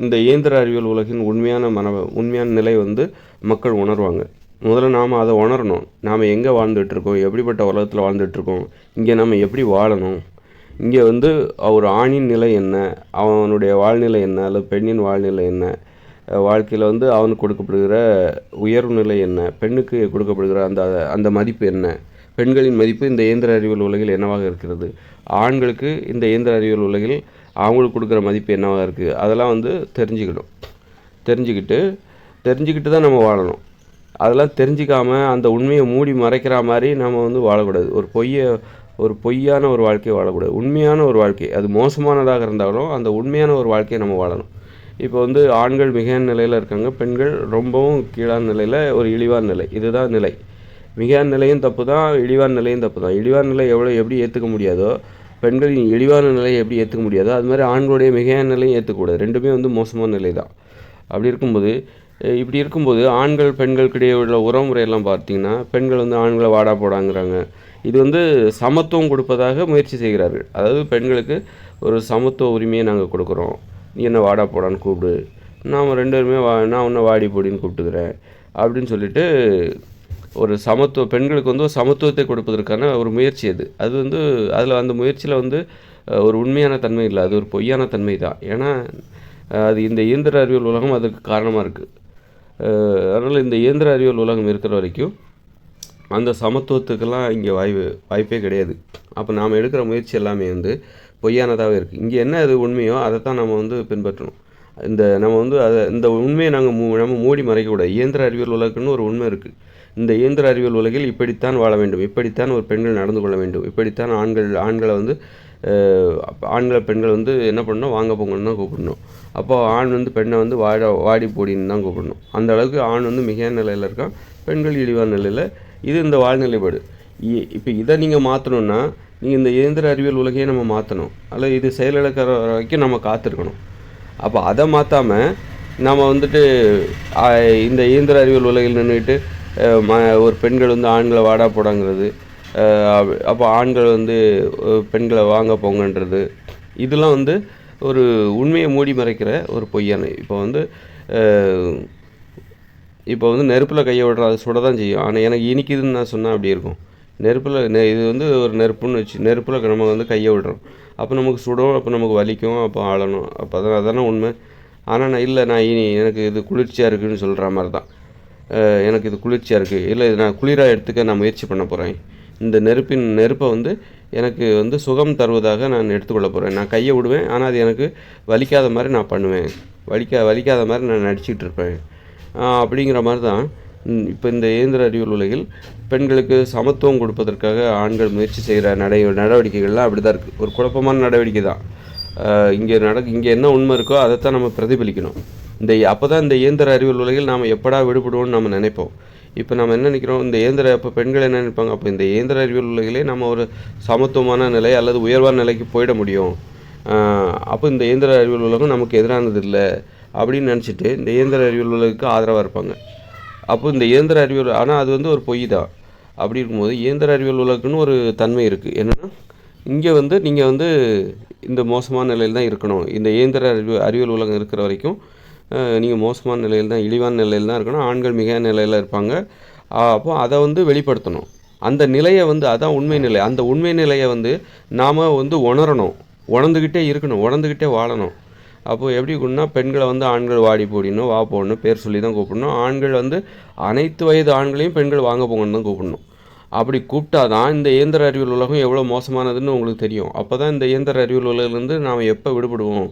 இந்த இயந்திர அறிவியல் உலகின் உண்மையான நிலை மக்கள் உணர்வாங்க. முதல்ல நாம் அதை உணரணும். நாம் எங்கே வாழ்ந்துகிட்ருக்கோம், எப்படிப்பட்ட உலகத்தில் வாழ்ந்துகிட்ருக்கோம், இங்கே நம்ம எப்படி வாழணும், இங்கே ஒரு ஆணின் நிலை என்ன, அவனுடைய வாழ்நிலை என்ன, அல்லது பெண்ணின் வாழ்நிலை என்ன, வாழ்க்கையில் அவனுக்கு கொடுக்கப்படுகிற உயர்வு நிலை என்ன, பெண்ணுக்கு கொடுக்கப்படுகிற அந்த மதிப்பு என்ன, பெண்களின் மதிப்பு இந்த இயந்திர அறிவியல் உலகில் என்னவாக இருக்கிறது, ஆண்களுக்கு இந்த இயந்திர அறிவியல் உலகில் அவங்களுக்கு கொடுக்குற மதிப்பு என்னவாக இருக்குது, அதெல்லாம் தெரிஞ்சுக்கணும். தெரிஞ்சுக்கிட்டு தான் நம்ம வாழணும். அதெல்லாம் தெரிஞ்சிக்காமல் அந்த உண்மையை மூடி மறைக்கிற மாதிரி நம்ம வாழக்கூடாது. ஒரு பொய்யான ஒரு வாழ்க்கையை வாழக்கூடாது. உண்மையான ஒரு வாழ்க்கை, அது மோசமானதாக இருந்தாலும் அந்த உண்மையான ஒரு வாழ்க்கையை நம்ம வாழணும். இப்போ ஆண்கள் மிகையான நிலையில் இருக்காங்க, பெண்கள் ரொம்பவும் கீழான நிலையில் ஒரு இழிவான நிலை. இதுதான் நிலை. மிகையான நிலையும் தப்பு தான், இழிவான நிலையும் தப்பு தான். இழிவான நிலை எப்படி ஏற்றுக்க முடியாதோ, பெண்களின் இழிவான நிலையை எப்படி ஏற்றுக்க முடியாதோ, அது மாதிரி ஆண்களுடைய மிகையான நிலையும் ஏற்றுக்கூடாது. ரெண்டுமே மோசமான நிலை தான். இப்படி இருக்கும்போது ஆண்கள் பெண்களுக்கிடையே உள்ள உறவுமுறையெல்லாம் பார்த்திங்கன்னா, பெண்கள் ஆண்களை வாடா போடாங்கிறாங்க. இது சமத்துவம் கொடுப்பதாக முயற்சி செய்கிறார்கள். அதாவது பெண்களுக்கு ஒரு சமத்துவ உரிமையை நாங்கள் கொடுக்குறோம், நீ என்ன வாடா போடான்னு கூப்பிடு, நாம் 2 பேருமே நான் உன்னை வாடி போடின்னு கூப்பிட்டுக்கிறேன் அப்படின்னு சொல்லிட்டு ஒரு பெண்களுக்கு ஒரு சமத்துவத்தை கொடுப்பதற்கான ஒரு முயற்சி அது அதில் அந்த முயற்சியில் ஒரு உண்மையான தன்மை இல்லை, அது ஒரு பொய்யான தன்மை தான். ஏன்னா அது இந்த இயந்திர அறிவியல் உலகம் அதுக்கு காரணமாக இருக்குது. அதனால் இந்த இயந்திர அறிவியல் உலகம் இருக்கிற வரைக்கும் அந்த சமத்துவத்துக்கெல்லாம் இங்கே வாய்ப்பே கிடையாது. அப்போ நாம் எடுக்கிற முயற்சி எல்லாமே பொய்யானதாகவே இருக்குது. இங்கே என்ன அது உண்மையோ அதை தான் நம்ம பின்பற்றணும். இந்த உண்மையை நம்ம மூடி மறைக்கக்கூடாது. இயந்திர அறிவியல் உலகம்னு ஒரு உண்மை இருக்குது. இந்த இயந்திர அறிவியல் உலகில் இப்படித்தான் வாழ வேண்டும், இப்படித்தான் ஒரு பெண்கள் நடந்து கொள்ள வேண்டும், இப்படித்தான் ஆண்களை பெண்கள் என்ன பண்ணணும், வாங்க போங்கன்னு தான் கூப்பிடணும். அப்போ ஆண் பெண்ணை வாடி போடின்னு தான் கூப்பிடணும். அந்த அளவுக்கு ஆண் மிகையான நிலையில் இருக்கான், பெண்கள் இழிவான நிலையில். இது இந்த வாழ்நிலைப்பாடு. இப்போ இதை நீங்கள் மாற்றணுன்னா நீங்கள் இந்த இயந்திர அறிவியல் உலகையே நம்ம மாற்றணும், அல்லது இது செயலிழக்கிற வரைக்கும் நம்ம காத்திருக்கணும். அப்போ அதை மாற்றாமல் நம்ம இந்த இயந்திர அறிவியல் உலகில் நின்றுட்டு ஒரு பெண்கள் ஆண்களை வாடா போடாங்கிறது, அப்போ ஆண்கள் பெண்களை வாங்க போங்கன்றது, இதெல்லாம் ஒரு உண்மையை மூடி மறைக்கிற ஒரு பொய்யான. இப்போ நெருப்பில் கையை விடுறோம், அது சுட தான் செய்யும். ஆனால் எனக்கு இனிக்குதுன்னு நான் சொன்னால் அப்படி இருக்கும். நெருப்பில் இது ஒரு நெருப்புன்னு வச்சு நெருப்பில் நம்ம கையை விடுறோம், அப்போ நமக்கு சுடும், அப்போ நமக்கு வலிக்கும், அப்போ ஆளணும். அப்போ அதானே உண்மை. ஆனால் நான் எனக்கு இது குளிர்ச்சியாக இருக்குதுன்னு சொல்கிற மாதிரி தான். எனக்கு இது குளிர்ச்சியாக இருக்குது, இல்லை இது நான் குளிராக எடுத்துக்க நான் முயற்சி பண்ண போகிறேன், இந்த நெருப்பை எனக்கு சுகம் தருவதாக நான் எடுத்துக்கொள்ள போகிறேன், நான் கையை விடுவேன், ஆனால் அது எனக்கு வலிக்காத மாதிரி நான் பண்ணுவேன், வலிக்காத மாதிரி நான் நடிச்சிக்கிட்டு இருப்பேன் அப்படிங்கிற மாதிரி தான். இப்போ இந்த இயந்திர அறிவியல் உலகில் பெண்களுக்கு சமத்துவம் கொடுப்பதற்காக ஆண்கள் முயற்சி செய்கிற நடவடிக்கைகள்லாம் அப்படி தான் இருக்குது. ஒரு குழப்பமான நடவடிக்கை தான். இங்கே என்ன உண்மை இருக்கோ அதைத்தான் நம்ம பிரதிபலிக்கணும். அப்போ தான் இந்த இயந்திர அறிவியல் உலகில் நாம் எப்படா விடுபடுவோம்னு நம்ம நினைப்போம். இப்போ நம்ம என்ன நினைக்கிறோம், இப்போ பெண்கள் என்ன நினைப்பாங்க, அப்போ இந்த இயந்திர அறிவியல் உலகிலே நம்ம ஒரு சமத்துவமான நிலை அல்லது உயர்வான நிலைக்கு போயிட முடியும், அப்போ இந்த இயந்திர அறிவியல் உலகம் நமக்கு எதிரானது இல்லை அப்படின்னு நினச்சிட்டு இந்த இயந்திர அறிவியல் உலகுக்கு ஆதரவாக இருப்பாங்க. அப்போ இந்த இயந்திர அறிவியல், ஆனால் அது ஒரு பொய் தான். அப்படி இருக்கும்போது இயந்திர அறிவியல் உலகுன்னு ஒரு தன்மை இருக்குது. என்னென்னா இங்கே நீங்கள் இந்த மோசமான நிலையில் தான் இருக்கணும், இந்த இயந்திர அறிவியல் உலகம் இருக்கிற வரைக்கும் நீங்கள் மோசமான நிலையில் தான், இழிவான நிலையில் தான் இருக்கணும், ஆண்கள் மிக நிலையில் இருப்பாங்க. அப்போ அதை வெளிப்படுத்தணும். அந்த நிலையை அதான் உண்மை நிலை. அந்த உண்மை நிலையை நாம் உணரணும், உணர்ந்துக்கிட்டே இருக்கணும், உணர்ந்துக்கிட்டே வாழணும். அப்போது எப்படி கூடனா பெண்களை ஆண்கள் வாடி போடினோ வா போடணும் பேர் சொல்லி தான் கூப்பிடணும். ஆண்கள் அனைத்து வயது ஆண்களையும் பெண்கள் வாங்க போங்கன்னு தான் கூப்பிடணும். அப்படி கூப்பிட்டா தான் இந்த இயந்திர அறிவியல் உலகம் எவ்வளோ மோசமானதுன்னு உங்களுக்கு தெரியும். அப்போ தான் இந்த இயந்திர அறிவியல் உலகிலேருந்து நாம் எப்போ விடுபடுவோம்,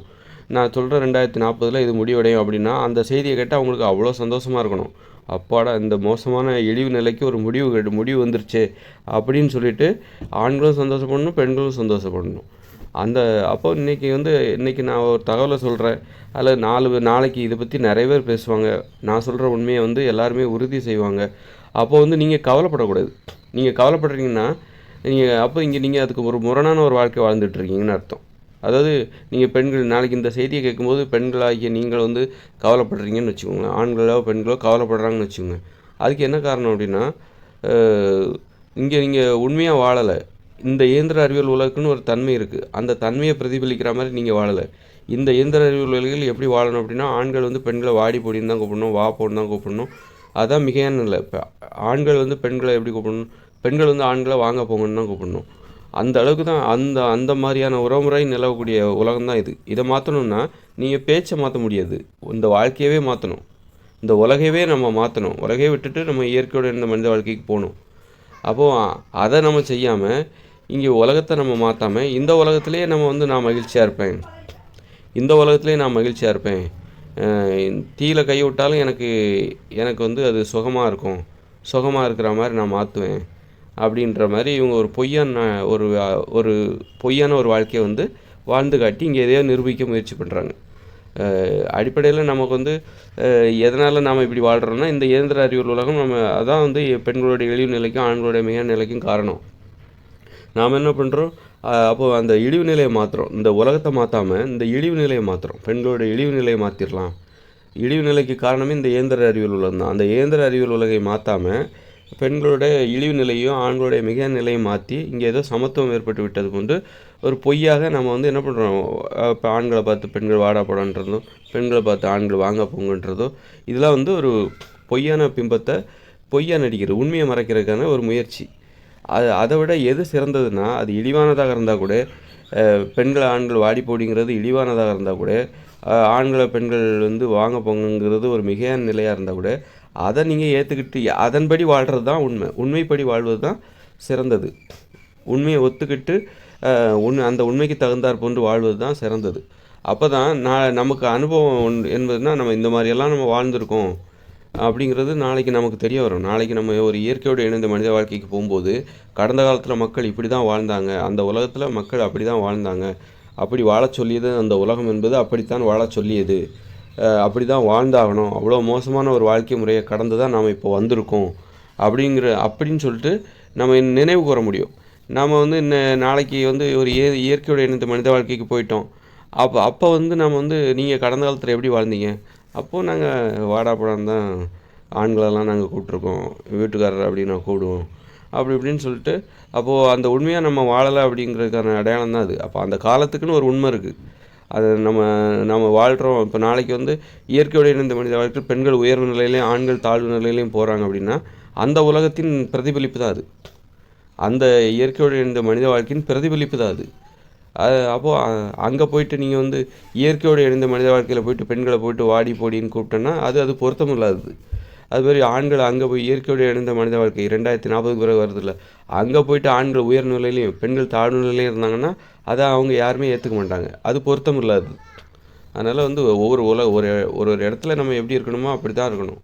நான் சொல்கிறேன் 2040 இது முடிவடையும் அப்படின்னா அந்த செய்தியை கேட்டால் அவங்களுக்கு அவ்வளோ சந்தோஷமாக இருக்கணும், அப்பாடா இந்த மோசமான இழிவு நிலைக்கு ஒரு முடிவு வந்துருச்சு அப்படின்னு சொல்லிட்டு ஆண்களும் சந்தோஷப்படணும், பெண்களும் சந்தோஷப்படணும். அப்போ இன்றைக்கி நான் ஒரு தகவலை சொல்கிறேன், அதில் நாளைக்கு இதை பற்றி நிறைய பேர் பேசுவாங்க. நான் சொல்கிற உண்மையை எல்லாருமே உறுதி செய்வாங்க. அப்போ நீங்கள் கவலைப்படக்கூடாது. நீங்கள் கவலைப்படுறீங்கன்னா நீங்கள் அதுக்கு ஒரு முரணான ஒரு வாழ்க்கை வாழ்ந்துட்டுருக்கீங்கன்னு அர்த்தம். அதாவது நீங்கள் பெண்கள் நாளைக்கு இந்த செய்தியை கேட்கும்போது பெண்களாகிய நீங்கள் கவலைப்படுறீங்கன்னு வச்சுக்கோங்க, ஆண்களோ பெண்களோ கவலைப்படுறாங்கன்னு வச்சுக்கோங்க. அதுக்கு என்ன காரணம் அப்படின்னா, நீங்கள் உண்மையாக வாழலை. இந்த இயந்திர அறிவியல் உலகுன்னு ஒரு தன்மை இருக்குது. அந்த தன்மையை பிரதிபலிக்கிற மாதிரி நீங்கள் வாழலை. இந்த இயந்திர அறிவியல் உலகில் எப்படி வாழணும் அப்படின்னா, ஆண்கள் பெண்களை வாடி போடின்னு தான் கூப்பிடணும், வா போன்னு தான் கூப்பிடணும். அதான் மிகையான இல்லை. இப்போ ஆண்கள் பெண்களை எப்படி கூப்பிடணும், பெண்கள் ஆண்களை வாங்க போங்கன்னு தான் கூப்பிடணும். அந்த அளவுக்கு தான் அந்த மாதிரியான உறவுமுறை நிலவக்கூடிய உலகம் தான் இது. இதை மாற்றணுன்னா நீங்கள் பேச்சை மாற்ற முடியாது, இந்த வாழ்க்கையவே மாற்றணும், இந்த உலகையவே நம்ம மாற்றணும். உலகையே விட்டுட்டு நம்ம இயற்கையோடு இருந்த மனித வாழ்க்கைக்கு போகணும். அப்போது அதை நம்ம செய்யாமல் இங்கே உலகத்தை நம்ம மாற்றாமல் இந்த உலகத்துலேயே நம்ம நான் மகிழ்ச்சியாக இருப்பேன், இந்த உலகத்துலேயே நான் மகிழ்ச்சியாக இருப்பேன், தீயில கை விட்டாலும் எனக்கு அது சுகமாக இருக்கும், சுகமாக இருக்கிற மாதிரி நான் மாற்றுவேன் அப்படின்ற மாதிரி இவங்க ஒரு பொய்யான ஒரு வாழ்க்கையை வாழ்ந்து காட்டி இங்கே எதையோ நிரூபிக்க முயற்சி பண்ணுறாங்க. அடிப்படையில் நமக்கு எதனால் நாம் இப்படி வாழ்கிறோன்னா, இந்த இயந்திர அறிவியல் உலகம் அதான் பெண்களுடைய இழிவு நிலைக்கும் ஆண்களுடைய மிக நிலைக்கும் காரணம். நாம் என்ன பண்ணுறோம், அப்போது அந்த இழிவு நிலையை மாற்றுறோம். இந்த உலகத்தை மாற்றாமல் இந்த இழிவு நிலையை மாற்றுறோம். பெண்களுடைய இழிவு நிலையை மாற்றிடலாம். இழிவு நிலைக்கு காரணமே இந்த இயந்திர அறிவியல் உலகம் தான். அந்த இயந்திர அறிவியல் உலகை மாற்றாமல் பெண்களுடைய இழிவு நிலையும் ஆண்களுடைய மிக நிலையும் மாற்றி இங்கே ஏதோ சமத்துவம் ஏற்பட்டு விட்டது ஒரு பொய்யாக நம்ம என்ன பண்ணுறோம், இப்போ ஆண்களை பார்த்து பெண்கள் வாடா போடான்றதும், பெண்களை பார்த்து ஆண்கள் வாங்க போங்கன்றதோ, இதெல்லாம் ஒரு பொய்யான பிம்பத்தை பொய்யா நடிக்கிறது, உண்மையை மறைக்கிறதுக்கான ஒரு முயற்சி. அதை விட எது சிறந்ததுன்னா, அது இழிவானதாக இருந்தால் கூட, பெண்களை ஆண்கள் வாடி போடிங்கிறது இழிவானதாக இருந்தால் கூட, ஆண்களை பெண்கள் வாங்க போங்கிறது ஒரு மிகையான நிலையாக இருந்தால் கூட, அதை நீங்கள் ஏற்றுக்கிட்டு அதன்படி வாழ்கிறது தான் உண்மைப்படி வாழ்வது தான் சிறந்தது. உண்மையை ஒத்துக்கிட்டு அந்த உண்மைக்கு தகுந்தாற் போன்று வாழ்வது தான் சிறந்தது. அப்போ தான் நமக்கு அனுபவம் என்பதுனா, நம்ம இந்த மாதிரியெல்லாம் நம்ம வாழ்ந்திருக்கோம் அப்படிங்கிறது நாளைக்கு நமக்கு தெரிய வரும். நாளைக்கு நம்ம ஒரு இயற்கையோடு இணைந்த மனித வாழ்க்கைக்கு போகும்போது, கடந்த காலத்தில் மக்கள் இப்படி தான் வாழ்ந்தாங்க, அந்த உலகத்தில் மக்கள் அப்படி தான் வாழ்ந்தாங்க, அப்படி வாழச் சொல்லியது அந்த உலகம் என்பது அப்படித்தான் வாழச் சொல்லியது, அப்படி தான் வாழ்ந்தாகணும், அவ்வளோ மோசமான ஒரு வாழ்க்கை முறையை கடந்து தான் நாம் இப்போ வந்திருக்கோம் அப்படின்னு சொல்லிட்டு நம்ம நினைவு கூற முடியும். நாம் நாளைக்கு ஒரு இயற்கையோடு இணைந்த மனித வாழ்க்கைக்கு போயிட்டோம். அப்போ நம்ம நீங்கள் கடந்த காலத்தில் எப்படி வாழ்ந்தீங்க, அப்போது நாங்கள் வாடா போடான்னு தான் ஆண்களெல்லாம் நாங்கள் கூப்பிட்ருக்கோம், வீட்டுக்காரர் அப்படின்னு நான் கூப்பிடுவோம் அப்படி இப்படின்னு சொல்லிட்டு, அப்போது அந்த உண்மையாக நம்ம வாழலை அப்படிங்கிறதுக்கான அடையாளம் தான் அது. அப்போ அந்த காலத்துக்குன்னு ஒரு உண்மை இருக்குது, அது நம்ம வாழ்கிறோம். இப்போ நாளைக்கு இயற்கையோடு இணைந்த மனித வாழ்க்கையில் பெண்கள் உயர்வு நிலையிலையும் ஆண்கள் தாழ்வு நிலையிலையும் போகிறாங்க அப்படின்னா, அந்த உலகத்தின் பிரதிபலிப்பு தான் அது, அந்த இயற்கையோடு இணைந்த மனித வாழ்க்கையின் பிரதிபலிப்பு தான் அது. அப்போது அங்கே போயிட்டு நீங்கள் இயற்கையோடு இணைந்த மனித வாழ்க்கையில் போயிட்டு பெண்களை போயிட்டு வாடி போடின்னு கூப்பிட்டோன்னா அது பொருத்தம் இல்லாதது. அதுமாதிரி ஆண்கள் அங்கே போய் இயற்கையோடு இணைந்த மனித வாழ்க்கை 2040 பிறகு வருதில்ல, அங்கே போயிட்டு ஆண்கள் உயர் நிலையிலையும் பெண்கள் தாழ்வு நிலையிலையும் இருந்தாங்கன்னா அதை அவங்க யாருமே ஏற்றுக்க மாட்டாங்க, அது பொருத்தம் இல்லாதது. அதனால் ஒவ்வொரு ஒரு இடத்துல நம்ம எப்படி இருக்கணுமோ அப்படி தான் இருக்கணும்.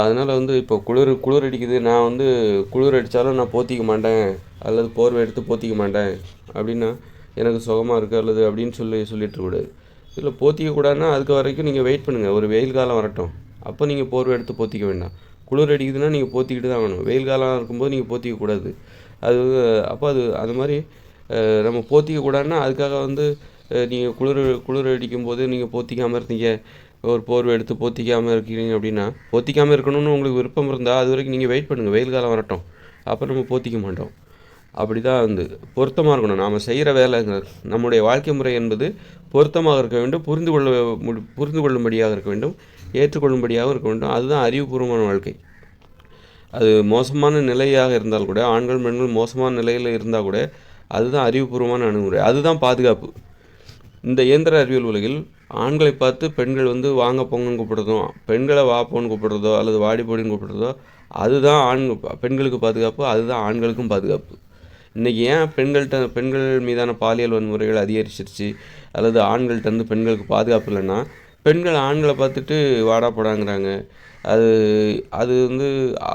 அதனால் இப்போ குளிர் அடிக்குது, நான் குளிர் அடித்தாலும் நான் போத்திக்க மாட்டேன் அல்லது போர்வை எடுத்து போத்திக்க மாட்டேன் அப்படின்னா எனக்கு சுகமாக இருக்குது அல்லது அப்படின்னு சொல்லிட்டுருக்கூடாது. இல்லை போத்திக்கக்கூடாதுன்னா அதுக்கு வரைக்கும் நீங்கள் வெயிட் பண்ணுங்கள், ஒரு வெயில் காலம் வரட்டும், அப்போ நீங்கள் போர்வை எடுத்து போத்திக்க வேண்டாம். குளிர் அடிக்குதுன்னா நீங்கள் போத்திக்கிட்டு தான் வேணும், வெயில் காலம் இருக்கும்போது நீங்கள் போத்திக்கக்கூடாது. அப்போ அது மாதிரி நம்ம போத்திக்கக்கூடாதுன்னா அதுக்காக நீங்கள் குளிர் அடிக்கும்போது நீங்கள் போத்திக்காமல் இருந்தீங்க, ஒரு போர்வை எடுத்து போத்திக்காமல் இருக்கிறீங்க அப்படின்னா, போத்திக்காமல் இருக்கணும்னு உங்களுக்கு விருப்பம் இருந்தால் அது வரைக்கும் நீங்கள் வெயிட் பண்ணுங்கள், வெயில் காலம் வரட்டும், அப்போ நம்ம போத்திக்க மாட்டோம். அப்படி தான் பொருத்தமாக இருக்கணும். நாம் செய்கிற வேலைங்க, நம்முடைய வாழ்க்கை முறை என்பது பொருத்தமாக இருக்க வேண்டும், புரிந்து கொள்ளும்படியாக இருக்க வேண்டும், ஏற்றுக்கொள்ளும்படியாக இருக்க வேண்டும். அதுதான் அறிவுபூர்வமான வாழ்க்கை. அது மோசமான நிலையாக இருந்தால் கூட, ஆண்கள் பெண்கள் மோசமான நிலையில் இருந்தால் கூட, அதுதான் அறிவுபூர்வமான அணுகுமுறை, அதுதான் பாதுகாப்பு. இந்த இயந்திர அறிவியல் உலகில் ஆண்களை பார்த்து பெண்கள் வாங்க போங்கன்னு கூப்பிடுறதோ, பெண்களை வா போன்னு கூப்பிடுறதோ அல்லது வாடி போடின்னு கூப்பிடுறதோ, அதுதான் பெண்களுக்கு பாதுகாப்பு, அதுதான் ஆண்களுக்கும் பாதுகாப்பு. இன்றைக்கி ஏன் பெண்கள் மீதான பாலியல் வன்முறைகள் அதிகரிச்சிருச்சு அல்லது ஆண்கள்கிட்ட பெண்களுக்கு பாதுகாப்பு இல்லைன்னா, பெண்கள் ஆண்களை பார்த்துட்டு வாடா போடாங்கிறாங்க. அது அது வந்து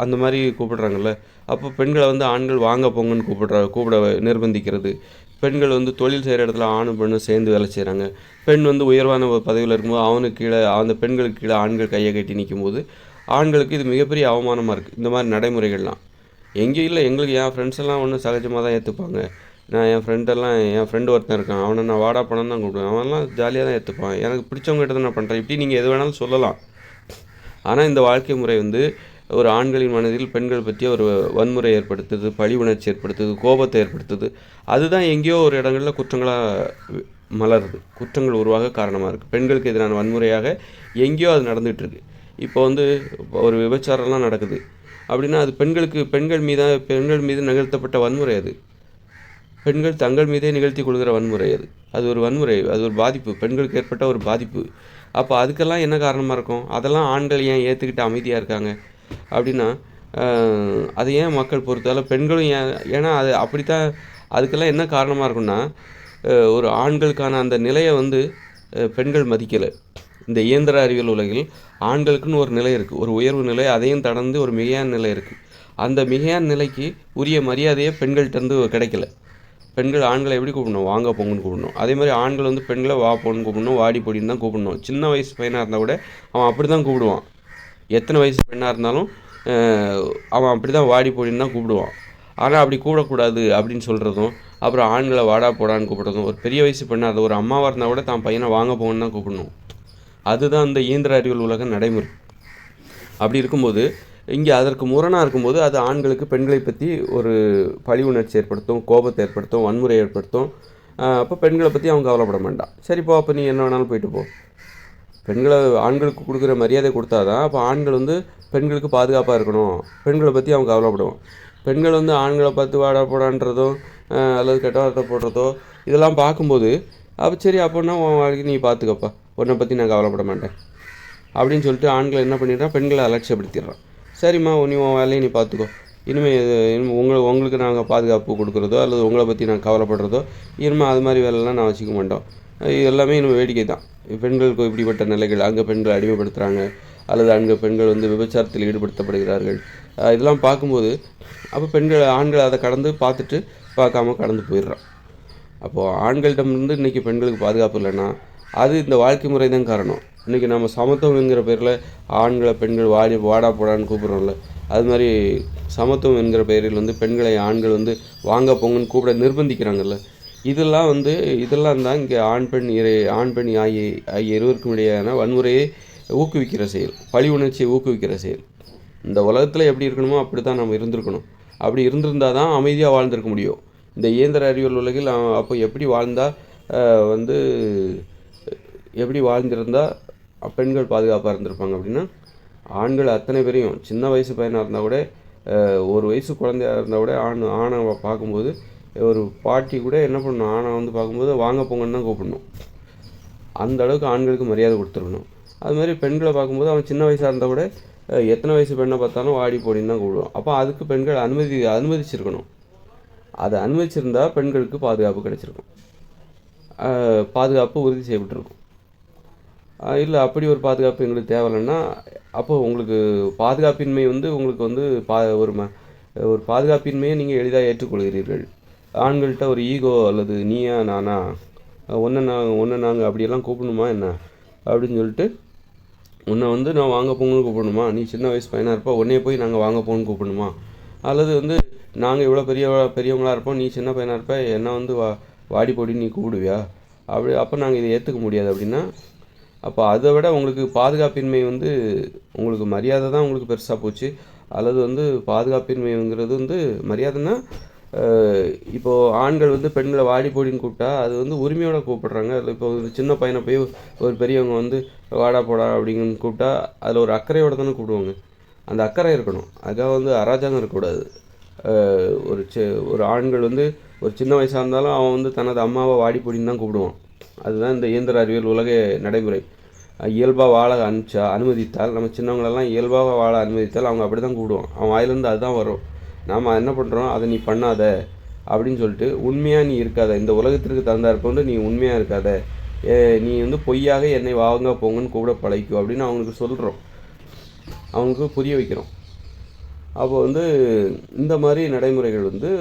அந்த மாதிரி கூப்பிடுறாங்கல்ல. அப்போ பெண்களை வந்து ஆண்கள் வாங்க போங்கன்னு கூப்பிட நிர்பந்திக்கிறது. பெண்கள் வந்து தொழில் செய்கிற இடத்துல ஆணும் பெண்ணும் சேர்ந்து வேலை செய்கிறாங்க. பெண் வந்து உயர்வான ஒரு பதவியில் இருக்கும்போது அவனுக்கு கீழே அந்த பெண்களுக்கு கீழே ஆண்கள் கையை கட்டி நிற்கும்போது ஆண்களுக்கு இது மிகப்பெரிய அவமானமாக இருக்குது. இந்த மாதிரி நடைமுறைகள்லாம் எங்கேயும் இல்லை. எங்களுக்கு என் ஃப்ரெண்ட்ஸ் எல்லாம் ஒன்றும் சகஜமாக தான் ஏற்றுப்பாங்க. நான் என் ஃப்ரெண்டு ஒருத்தன் இருக்கான். அவனை நான் வாடா போனான்னு தான் கூப்பிடுவேன். அவன்லாம் ஜாலியாக தான் ஏற்றுப்பான். எனக்கு பிடிச்சவங்ககிட்ட தான் நான் பண்ணுறேன். இப்படி நீங்கள் எது வேணாலும் சொல்லலாம். ஆனால் இந்த வாழ்க்கை முறை வந்து ஒரு ஆண்களின் மனதில் பெண்கள் பற்றிய ஒரு வன்முறை ஏற்படுத்துது, பழி உணர்ச்சி ஏற்படுத்துது, கோபத்தை ஏற்படுத்துது. அதுதான் எங்கேயோ ஒரு இடங்களில் குற்றங்களாக மலருது, குற்றங்கள் உருவாக காரணமாக இருக்குது. பெண்களுக்கு எதிரான வன்முறையாக எங்கேயோ அது நடந்துகிட்ருக்கு. இப்போ வந்து ஒரு விபச்சாரம்லாம் நடக்குது அப்படின்னா அது பெண்கள் மீது நிகழ்த்தப்பட்ட வன்முறை. அது பெண்கள் தங்கள் மீதே நிகழ்த்தி கொள்கிற வன்முறை. அது ஒரு வன்முறை, அது ஒரு பாதிப்பு, பெண்களுக்கு ஏற்பட்ட ஒரு பாதிப்பு. அப்போ அதுக்கெல்லாம் என்ன காரணமாக இருக்கும்? அதெல்லாம் ஆண்கள் ஏன் ஏற்றுக்கிட்டு அமைதியாக இருக்காங்க அப்படின்னா அது ஏன் மக்கள் பொறுத்தவரை பெண்களும் ஏன்னா அது அப்படித்தான். அதுக்கெல்லாம் என்ன காரணமாக இருக்குன்னா ஒரு ஆண்களுக்கான அந்த நிலையை வந்து பெண்கள் மதிக்கலை. இந்த இயந்திர அறிவியல் உலகில் ஆண்களுக்குன்னு ஒரு நிலை இருக்குது, ஒரு உயர்வு நிலை. அதையும் கடந்து ஒரு மிகையான நிலை இருக்குது. அந்த மிகையான நிலைக்கு உரிய மரியாதையை பெண்கள்கிட்டருந்து கிடைக்கல. பெண்கள் ஆண்களை எப்படி கூப்பிடணும்? வாங்க போங்கன்னு கூப்பிடணும். அதே மாதிரி ஆண்கள் வந்து பெண்களை வா போன்னு கூப்பிடணும், வாடி பொடின்னு தான் கூப்பிடணும். சின்ன வயசு பையனாக இருந்தால் கூட அவன் அப்படி தான் கூப்பிடுவான். எத்தனை வயசு பெண்ணாக இருந்தாலும் அவன் அப்படி தான் வாடி பொடின்னு தான் கூப்பிடுவான். ஆனால் அப்படி கூடக்கூடாது அப்படின்னு சொல்கிறதும், அப்புறம் ஆண்களை வாடா போடான்னு கூப்பிட்றதும், ஒரு பெரிய வயசு பெண்ணாக இருந்தால் ஒரு அம்மாவாக இருந்தால் கூட தான் பையனை வாங்க போங்கன்னு தான் கூப்பிடணும். அதுதான் இந்த இயந்திர அறிவியல் உலக நடைமுறை. அப்படி இருக்கும்போது இங்கே அதற்கு முரணாக இருக்கும்போது அது ஆண்களுக்கு பெண்களை பற்றி ஒரு பழி உணர்ச்சி ஏற்படுத்தும், கோபத்தை ஏற்படுத்தும், வன்முறை ஏற்படுத்தும். அப்போ பெண்களை பற்றி அவங்க கவலைப்பட வேண்டாம். சரிப்போ அப்போ நீ என்ன வேணாலும் போயிட்டு போ. பெண்களை ஆண்களுக்கு கொடுக்குற மரியாதை கொடுத்தா தான் அப்போ ஆண்கள் வந்து பெண்களுக்கு பாதுகாப்பாக இருக்கணும். பெண்களை பற்றி அவங்க கவலைப்படுவோம். பெண்கள் வந்து ஆண்களை பார்த்து வாடா போடான்றதோ அல்லது கெட்ட வார்த்தை போடுறதோ இதெல்லாம் பார்க்கும்போது அப்போ சரி அப்படின்னா உன் வாழ்க்கை நீ பார்த்துக்கப்பா, உன்னை பற்றி நான் கவலைப்பட மாட்டேன் அப்படின்னு சொல்லிட்டு ஆண்கள் என்ன பண்ணிடுறான்? பெண்களை அலட்சியப்படுத்திடுறான். சரிம்மா நீ உன் வேலையை நீ பார்த்துக்கோ, இனிமேல் உங்களுக்கு நாங்கள் பாதுகாப்பு கொடுக்குறதோ அல்லது உங்களை பற்றி நான் கவலைப்படுறதோ இனிமேல் அது மாதிரி வேலைலாம் நான் வச்சுக்க மாட்டோம். இது எல்லாமே இனிமேல் வேடிக்கை தான். பெண்களுக்கு இப்படிப்பட்ட நிலைகள், அங்கே பெண்களை அடிமைப்படுத்துகிறாங்க அல்லது அங்கே பெண்கள் வந்து விபச்சாரத்தில் ஈடுபடுத்தப்படுகிறார்கள். இதெல்லாம் பார்க்கும்போது அப்போ ஆண்கள் அதை கடந்து பார்த்துட்டு பார்க்காம கடந்து போயிடுறான். அப்போது ஆண்களிடமிருந்து இன்றைக்கி பெண்களுக்கு பாதுகாப்பு இல்லைன்னா அது இந்த வாழ்க்கை முறை தான் காரணம். இன்றைக்கி நம்ம சமத்துவம் பேரில் ஆண்களை பெண்கள் வாடா போடான்னு கூப்பிட்றோம்ல, அது மாதிரி சமத்துவம் என்கிற பெயரில் வந்து பெண்களை ஆண்கள் வந்து வாங்க போங்கன்னு கூப்பிட நிர்பந்திக்கிறாங்கல்ல. இதெல்லாம் தான் இங்கே ஆண் பெண் ஆகிய இருவருக்கும் இடையான வன்முறையை ஊக்குவிக்கிற செயல், பழி உணர்ச்சியை ஊக்குவிக்கிற செயல். இந்த உலகத்தில் எப்படி இருக்கணுமோ அப்படி தான் நம்ம இருந்திருக்கணும். அப்படி இருந்திருந்தால் தான் அமைதியாக வாழ்ந்திருக்க முடியும். இந்த இயந்திர அறிவியல் உலகில் அப்போ எப்படி வாழ்ந்திருந்தால் பெண்கள் பாதுகாப்பாக இருந்திருப்பாங்க அப்படின்னா ஆண்கள் அத்தனை பேரையும், சின்ன வயசு பையனாக இருந்தால் கூட ஒரு வயசு குழந்தையாக இருந்தால் கூட ஆணை பார்க்கும்போது ஒரு பாட்டி கூட என்ன பண்ணணும்? ஆணை வந்து பார்க்கும்போது வாங்க போங்கன்னு தான் கூப்பிடணும். அந்த அளவுக்கு ஆண்களுக்கு மரியாதை கொடுத்துருக்கணும். அது மாதிரி பெண்களை பார்க்கும்போது அவன் சின்ன வயசாக இருந்தால் கூட எத்தனை வயசு பெண்ணை பார்த்தாலும் வாடி போடின்னு தான் கூப்பிடுவோம். அப்போ அதுக்கு பெண்கள் அனுமதிச்சிருக்கணும். அதை அனுமதிச்சிருந்தால் பெண்களுக்கு பாதுகாப்பு கிடைச்சிருக்கும், பாதுகாப்பு உறுதி செய்யப்பட்டிருக்கும். இல்லை அப்படி ஒரு பாதுகாப்பு எங்களுக்கு தேவையில்லைன்னா அப்போது உங்களுக்கு பாதுகாப்பின்மை வந்து உங்களுக்கு வந்து ஒரு பாதுகாப்பின்மையை நீங்கள் எளிதாக ஏற்றுக்கொள்கிறீர்கள். ஆண்கள்கிட்ட ஒரு ஈகோ அல்லது நீயா நானா ஒன்று நாங்கள் அப்படியெல்லாம் கூப்பிடணுமா என்ன அப்படின்னு சொல்லிட்டு உன்னை வந்து நான் வாங்க போங்கன்னு கூப்பிடணுமா? நீ சின்ன வயசு பையனாக இருப்பா, உன்னையே போய் நாங்கள் வாங்க போங்கன்னு கூப்பிடணுமா? அல்லது வந்து நாங்கள் இவ்வளோ பெரியவங்களாக இருப்போம், நீ சின்ன பையனாக இருப்ப, என்ன வந்து வாடி போடி நீ கூப்பிடுவியா? அப்போ நாங்கள் இதை ஏற்றுக்க முடியாது அப்படின்னா அப்போ அதை விட உங்களுக்கு பாதுகாப்பின்மை வந்து உங்களுக்கு மரியாதை தான் உங்களுக்கு பெருசாக போச்சு. அல்லது வந்து பாதுகாப்பின்மைங்கிறது வந்து மரியாதைன்னா இப்போது ஆண்கள் வந்து பெண்களை வாடி போடின்னு கூப்பிட்டா அது வந்து உரிமையோடு கூப்பிட்றாங்க. அதில் இப்போ ஒரு சின்ன பையனை போய் ஒரு பெரியவங்க வந்து வாடா போடா அப்படிங்கன்னு கூப்பிட்டா அதில் ஒரு அக்கறையோடு தானே கூப்பிடுவாங்க. அந்த அக்கறை இருக்கணும். அதுக்காக வந்து அராஜகம் இருக்கக்கூடாது. ஒரு ஆண்கள் வந்து ஒரு சின்ன வயசாக இருந்தாலும் அவன் வந்து தனது அம்மாவை வாடி போடின்னு தான் கூப்பிடுவான். அதுதான் இந்த இயந்திர அறிவியல் உலக நடைமுறை. இயல்பாக வாழ அனுமதித்தால், நம்ம சின்னவங்களெல்லாம் இயல்பாக வாழ அனுமதித்தால் அவங்க அப்படி தான் கூப்பிடுவோம். அவன் வாயிலேருந்து அதுதான் வரும். நாம் என்ன பண்ணுறோம்? அதை நீ பண்ணாத அப்படின்னு சொல்லிட்டு உண்மையாக நீ இருக்காத, இந்த உலகத்திற்கு தகுந்தாற்போன்று நீ உண்மையாக இருக்காத, நீ வந்து பொய்யாக என்னை வாங்க போங்கன்னு கூப்பிட பழகிக்கோ அப்படின்னு அவங்களுக்கு சொல்கிறோம், அவங்களுக்கு புரிய வைக்கிறோம். அப்போ வந்து இந்த மாதிரி நடைமுறைகள் வந்து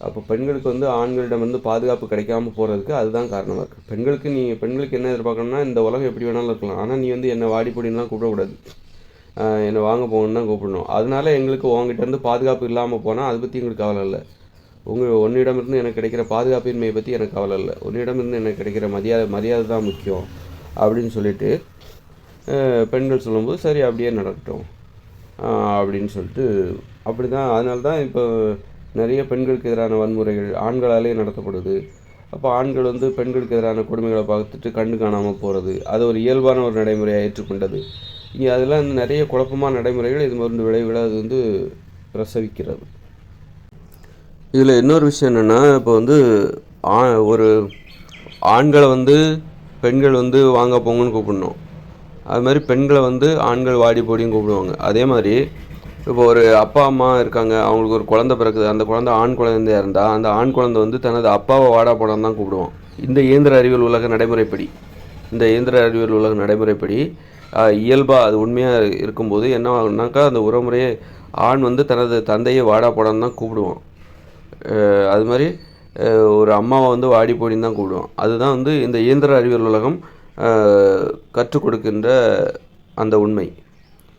அப்போ பெண்களுக்கு வந்து ஆண்களிடம் வந்து பாதுகாப்பு கிடைக்காம போகிறதுக்கு அதுதான் காரணமாக இருக்குது. பெண்களுக்கு என்ன எதிர்பார்க்கணும்னா, இந்த உலகம் எப்படி வேணாலும் இருக்கலாம், ஆனால் நீ வந்து என்னை வாடி பொடின்லாம் கூப்பிடக்கூடாது, என்னை வாங்க போகணுன்னு தான் கூப்பிடணும். அதனால எங்களுக்கு உங்ககிட்ட பாதுகாப்பு இல்லாமல் போனால் அதை பற்றி எங்களுக்கு கவலை இல்லை. உன்னிடமிருந்து எனக்கு கிடைக்கிற பாதுகாப்பின்மையை பற்றி எனக்கு கவலை இல்லை, உன்னிடமிருந்து எனக்கு கிடைக்கிற மரியாதை தான் முக்கியம் அப்படின்னு சொல்லிட்டு பெண்கள் சொல்லும்போது சரி அப்படியே நடக்கட்டும் அப்படின்னு சொல்லிட்டு அப்படி தான். அதனால தான் இப்போ நிறைய பெண்களுக்கு எதிரான வன்முறைகள் ஆண்களாலே நடத்தப்படுது. அப்போ ஆண்கள் வந்து பெண்களுக்கு எதிரான கொடுமைகளை பார்த்துட்டு கண்டு காணாமல் போகிறது, அது ஒரு இயல்பான ஒரு நடைமுறையாக ஏற்றுக்கொண்டது. இங்கே அதெல்லாம் வந்து நிறைய குழப்பமான நடைமுறைகள் இது மருந்து விளைவில் அது வந்து பிரசவிக்கிறது. இதில் இன்னொரு விஷயம் என்னென்னா, இப்போ வந்து ஒரு ஆண்களை வந்து பெண்கள் வந்து வாங்க போங்கன்னு கூப்பிடணும், அது மாதிரி பெண்களை வந்து ஆண்கள் வாடி போடின்னு கூப்பிடுவாங்க. அதே மாதிரி இப்போ ஒரு அப்பா அம்மா இருக்காங்க, அவங்களுக்கு ஒரு குழந்தை பிறக்குது, அந்த குழந்தை ஆண் குழந்தையாக இருந்தால் அந்த ஆண் குழந்தை வந்து தனது அப்பாவை வாடா போடான்னு தான் கூப்பிடுவான். இந்த இயந்திர அறிவியல் உலக நடைமுறைப்படி இயல்பாக அது உண்மையாக இருக்கும்போது என்ன ஆகுனாக்கா, அந்த உறவுமுறையே ஆண் வந்து தனது தந்தையை வாடா போடான்னு தான் கூப்பிடுவான். அது மாதிரி ஒரு அம்மாவை வந்து வாடி போடின்னு தான் கூப்பிடுவான். அதுதான் வந்து இந்த இயந்திர அறிவியல் உலகம் கற்றுக் கொடுக்கின்ற அந்த உண்மை.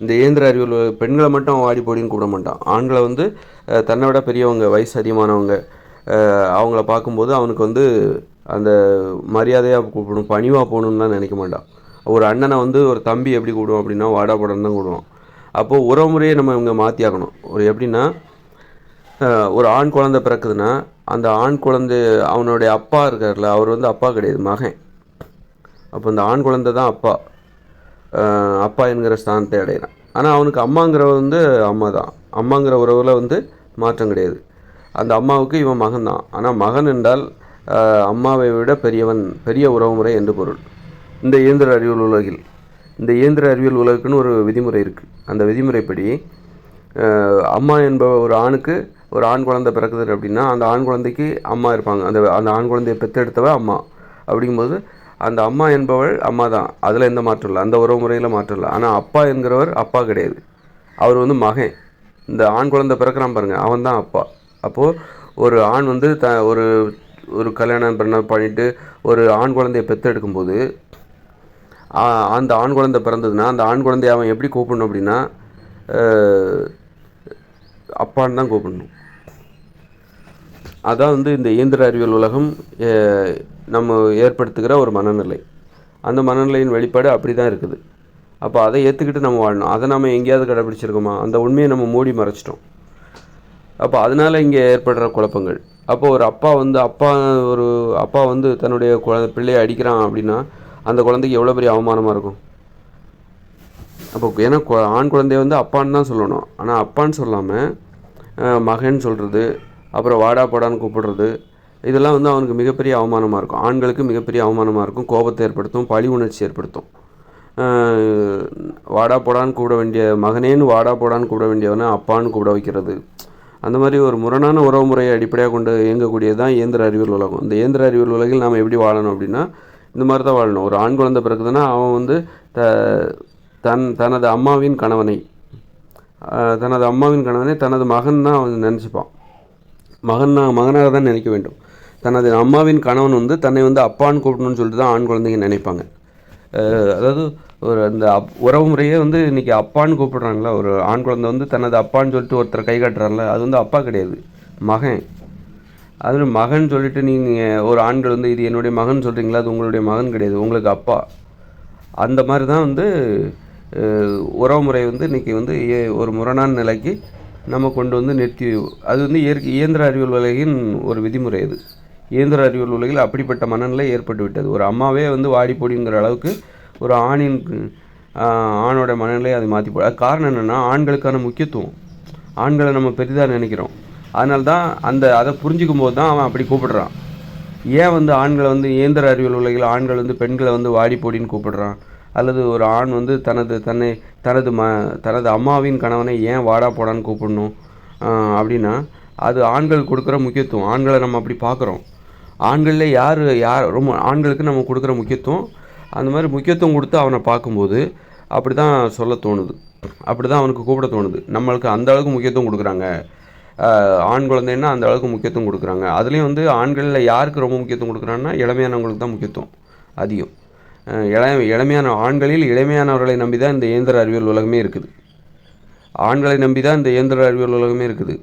இந்த இயந்திர அறிவியல் பெண்களை மட்டும் வாடி போடின்னு கூப்பிட மாட்டான். ஆண்களை வந்து தன்னை விட பெரியவங்க, வயசு அதிகமானவங்க, அவங்கள பார்க்கும்போது அவனுக்கு வந்து அந்த மரியாதையாக கூப்பிடணும், பணிவாக போகணுன்னுலாம் நினைக்க மாட்டான். ஒரு அண்ணனை வந்து ஒரு தம்பி எப்படி கூப்பிடுவோம் அப்படின்னா வாடா போடான்னு தான் கூப்பிடுவான். அப்போது உறவுமுறையை நம்ம இவங்க மாற்றி ஆகணும். எப்படின்னா, ஒரு ஆண் குழந்தை பிறக்குதுன்னா அந்த ஆண் குழந்தை அவனுடைய அப்பா இருக்கார்ல, அவர் வந்து அப்பா கிடையாது, மகன். அப்போ இந்த ஆண் குழந்தை தான் அப்பா என்கிற ஸ்தானத்தை அடைகிறான். ஆனால் அவனுக்கு அம்மாங்கிறவ வந்து அம்மா தான். அம்மாங்கிற உறவில் வந்து மாற்றம் கிடையாது. அந்த அம்மாவுக்கு இவன் மகன் தான். ஆனால் மகன் என்றால் அம்மாவை விட பெரிய உறவுமுறை என்று பொருள். இந்த இயந்திர அறிவியல் உலகுக்குன்னு ஒரு விதிமுறை இருக்குது. அந்த விதிமுறைப்படி அம்மா என்ப ஒரு ஆணுக்கு ஒரு ஆண் குழந்தை பிறக்குது அப்படின்னா அந்த ஆண் குழந்தைக்கு அம்மா இருப்பாங்க. அந்த ஆண் குழந்தையை பெற்றெடுத்தவ அம்மா. அப்படிங்கும்போது அந்த அம்மா என்பவள் அம்மா தான், அதில் எந்த மாற்றம் இல்லை, அந்த உறவு முறையில் மாற்றம் இல்லை. ஆனால் அப்பா என்கிறவர் அப்பா கிடையாது, அவர் வந்து மகன். இந்த ஆண் குழந்தை பிறக்கிறான் பாருங்கள், அவன் தான் அப்பா. அப்போது ஒரு ஆண் வந்து ஒரு கல்யாணம் பண்ணிவிட்டு ஒரு ஆண் குழந்தையை பெற்றெடுக்கும்போது அந்த ஆண் குழந்தை பிறந்ததுன்னா அந்த ஆண் குழந்தைய அவன் எப்படி கூப்பிடணும் அப்படின்னா அப்பான்னு தான் கூப்பிடணும். அதான் வந்து இந்த இயந்திர அறிவியல் உலகம் நம்ம ஏற்படுத்துகிற ஒரு மனநிலை. அந்த மனநிலையின் வெளிப்பாடு அப்படி தான் இருக்குது. அப்போ அதை ஏற்றுக்கிட்டு நம்ம வாழணும். அதை நம்ம எங்கேயாவது கடைப்பிடிச்சிருக்கோமா? அந்த உண்மையை நம்ம மூடி மறைச்சிட்டோம். அப்போ அதனால் இங்கே ஏற்படுற குழப்பங்கள். அப்போ ஒரு அப்பா வந்து தன்னுடைய பிள்ளையை அடிக்கிறான் அப்படின்னா அந்த குழந்தைக்கு எவ்வளோ பெரிய அவமானமாக இருக்கும். அப்போ ஏன்னா ஆண் குழந்தைய வந்து அப்பான்னு தான் சொல்லணும், ஆனால் அப்பான்னு சொல்லாமல் மகன் சொல்கிறது, அப்புறம் வாடா போடான்னு கூப்பிடுறது, இதெல்லாம் வந்து அவனுக்கு மிகப்பெரிய அவமானமாக இருக்கும். ஆண்களுக்கு மிகப்பெரிய அவமானமாக இருக்கும், கோபத்தை ஏற்படுத்தும், பழி உணர்ச்சி ஏற்படுத்தும். வாடா போடான்னு கூப்பிட வேண்டிய மகனேன்னு வாடா போடான்னு கூப்பிட வேண்டியவனை அப்பான்னு கூப்பிட வைக்கிறது, அந்த மாதிரி ஒரு முரணான உறவு முறையை அடிப்படையாக கொண்டு இயங்கக்கூடியது தான் இயந்திர அறிவியல் உலகம். இந்த இயந்திர அறிவியல் உலகில் நாம் எப்படி வாழணும் அப்படின்னா இந்த மாதிரி தான் வாழணும். ஒரு ஆண் குழந்தை பிறகுதுன்னா அவன் வந்து தனது அம்மாவின் கணவனை தனது மகன் தான் அவன் நினச்சிப்பான். மகனாக தான் நினைக்க வேண்டும். தனது அம்மாவின் கணவன் வந்து தன்னை வந்து அப்பான்னு கூப்பிடணும்னு சொல்லிட்டு தான் ஆண் குழந்தைங்க நினைப்பாங்க. அதாவது ஒரு அந்த உறவு முறையே வந்து இன்றைக்கி அப்பான்னு கூப்பிடுறாங்களா, ஒரு ஆண் குழந்தை வந்து தனது அப்பான்னு சொல்லிட்டு ஒருத்தர் கை காட்டுறாங்களா, அது வந்து அப்பா கிடையாது, மகன். அது மகன் சொல்லிட்டு நீங்கள் ஒரு ஆண்கள் வந்து இது என்னுடைய மகன் சொல்கிறீங்களா, அது உங்களுடைய மகன் கிடையாது, உங்களுக்கு அப்பா. அந்த மாதிரி தான் வந்து உறவு முறை வந்து இன்றைக்கி வந்து ஒரு முரணான நிலைக்கு நம்ம கொண்டு வந்து நிறுத்தி, அது வந்து இயந்திர அறிவியல் உலகின் ஒரு விதிமுறை. இது இயந்திர அறிவியல் உலகில் அப்படிப்பட்ட மனநிலை ஏற்பட்டு விட்டது. ஒரு அம்மாவே வந்து வாடி போடிங்கிற அளவுக்கு ஒரு ஆணோட மனநிலை அதை மாற்றி அது காரணம் என்னென்னா ஆண்களுக்கான முக்கியத்துவம். ஆண்களை நம்ம பெரிதாக நினைக்கிறோம். அதனால தான் அதை புரிஞ்சிக்கும் போது தான் அவன் அப்படி கூப்பிடுறான். ஏன் வந்து ஆண்களை வந்து இயந்திர அறிவியல் உலகில் ஆண்கள் வந்து பெண்களை வந்து வாடி போடின்னு கூப்பிடுறான், அல்லது ஒரு ஆண் வந்து தனது அம்மாவின் கணவனை ஏன் வாடா போடான்னு கூப்பிடணும் அப்படின்னா அது ஆண்கள் கொடுக்குற முக்கியத்துவம். ஆண்களை நம்ம அப்படி பார்க்குறோம். ஆண்களில் யார் ரொம்ப ஆண்களுக்கு நம்ம கொடுக்குற முக்கியத்துவம், அந்த மாதிரி முக்கியத்துவம் கொடுத்து அவனை பார்க்கும்போது அப்படி தான் சொல்ல தோணுது, அப்படி தான் அவனுக்கு கூப்பிட தோணுது. நம்மளுக்கு அந்த அளவுக்கு முக்கியத்துவம் கொடுக்குறாங்க, ஆண் குழந்தைன்னா அந்த அளவுக்கு முக்கியத்துவம் கொடுக்குறாங்க. அதுலேயும் வந்து ஆண்களில் யாருக்கு ரொம்ப முக்கியத்துவம் கொடுக்குறாங்கன்னா இளமையானவங்களுக்கு தான் முக்கியத்துவம் அதிகம். இளமையான ஆண்களில் இளமையானவர்களை நம்பி தான் இந்த இயந்திர அறிவியல் உலகமே இருக்குது. ஆண்களை நம்பி தான் இந்த இயந்திர அறிவியல் உலகமே இருக்குது.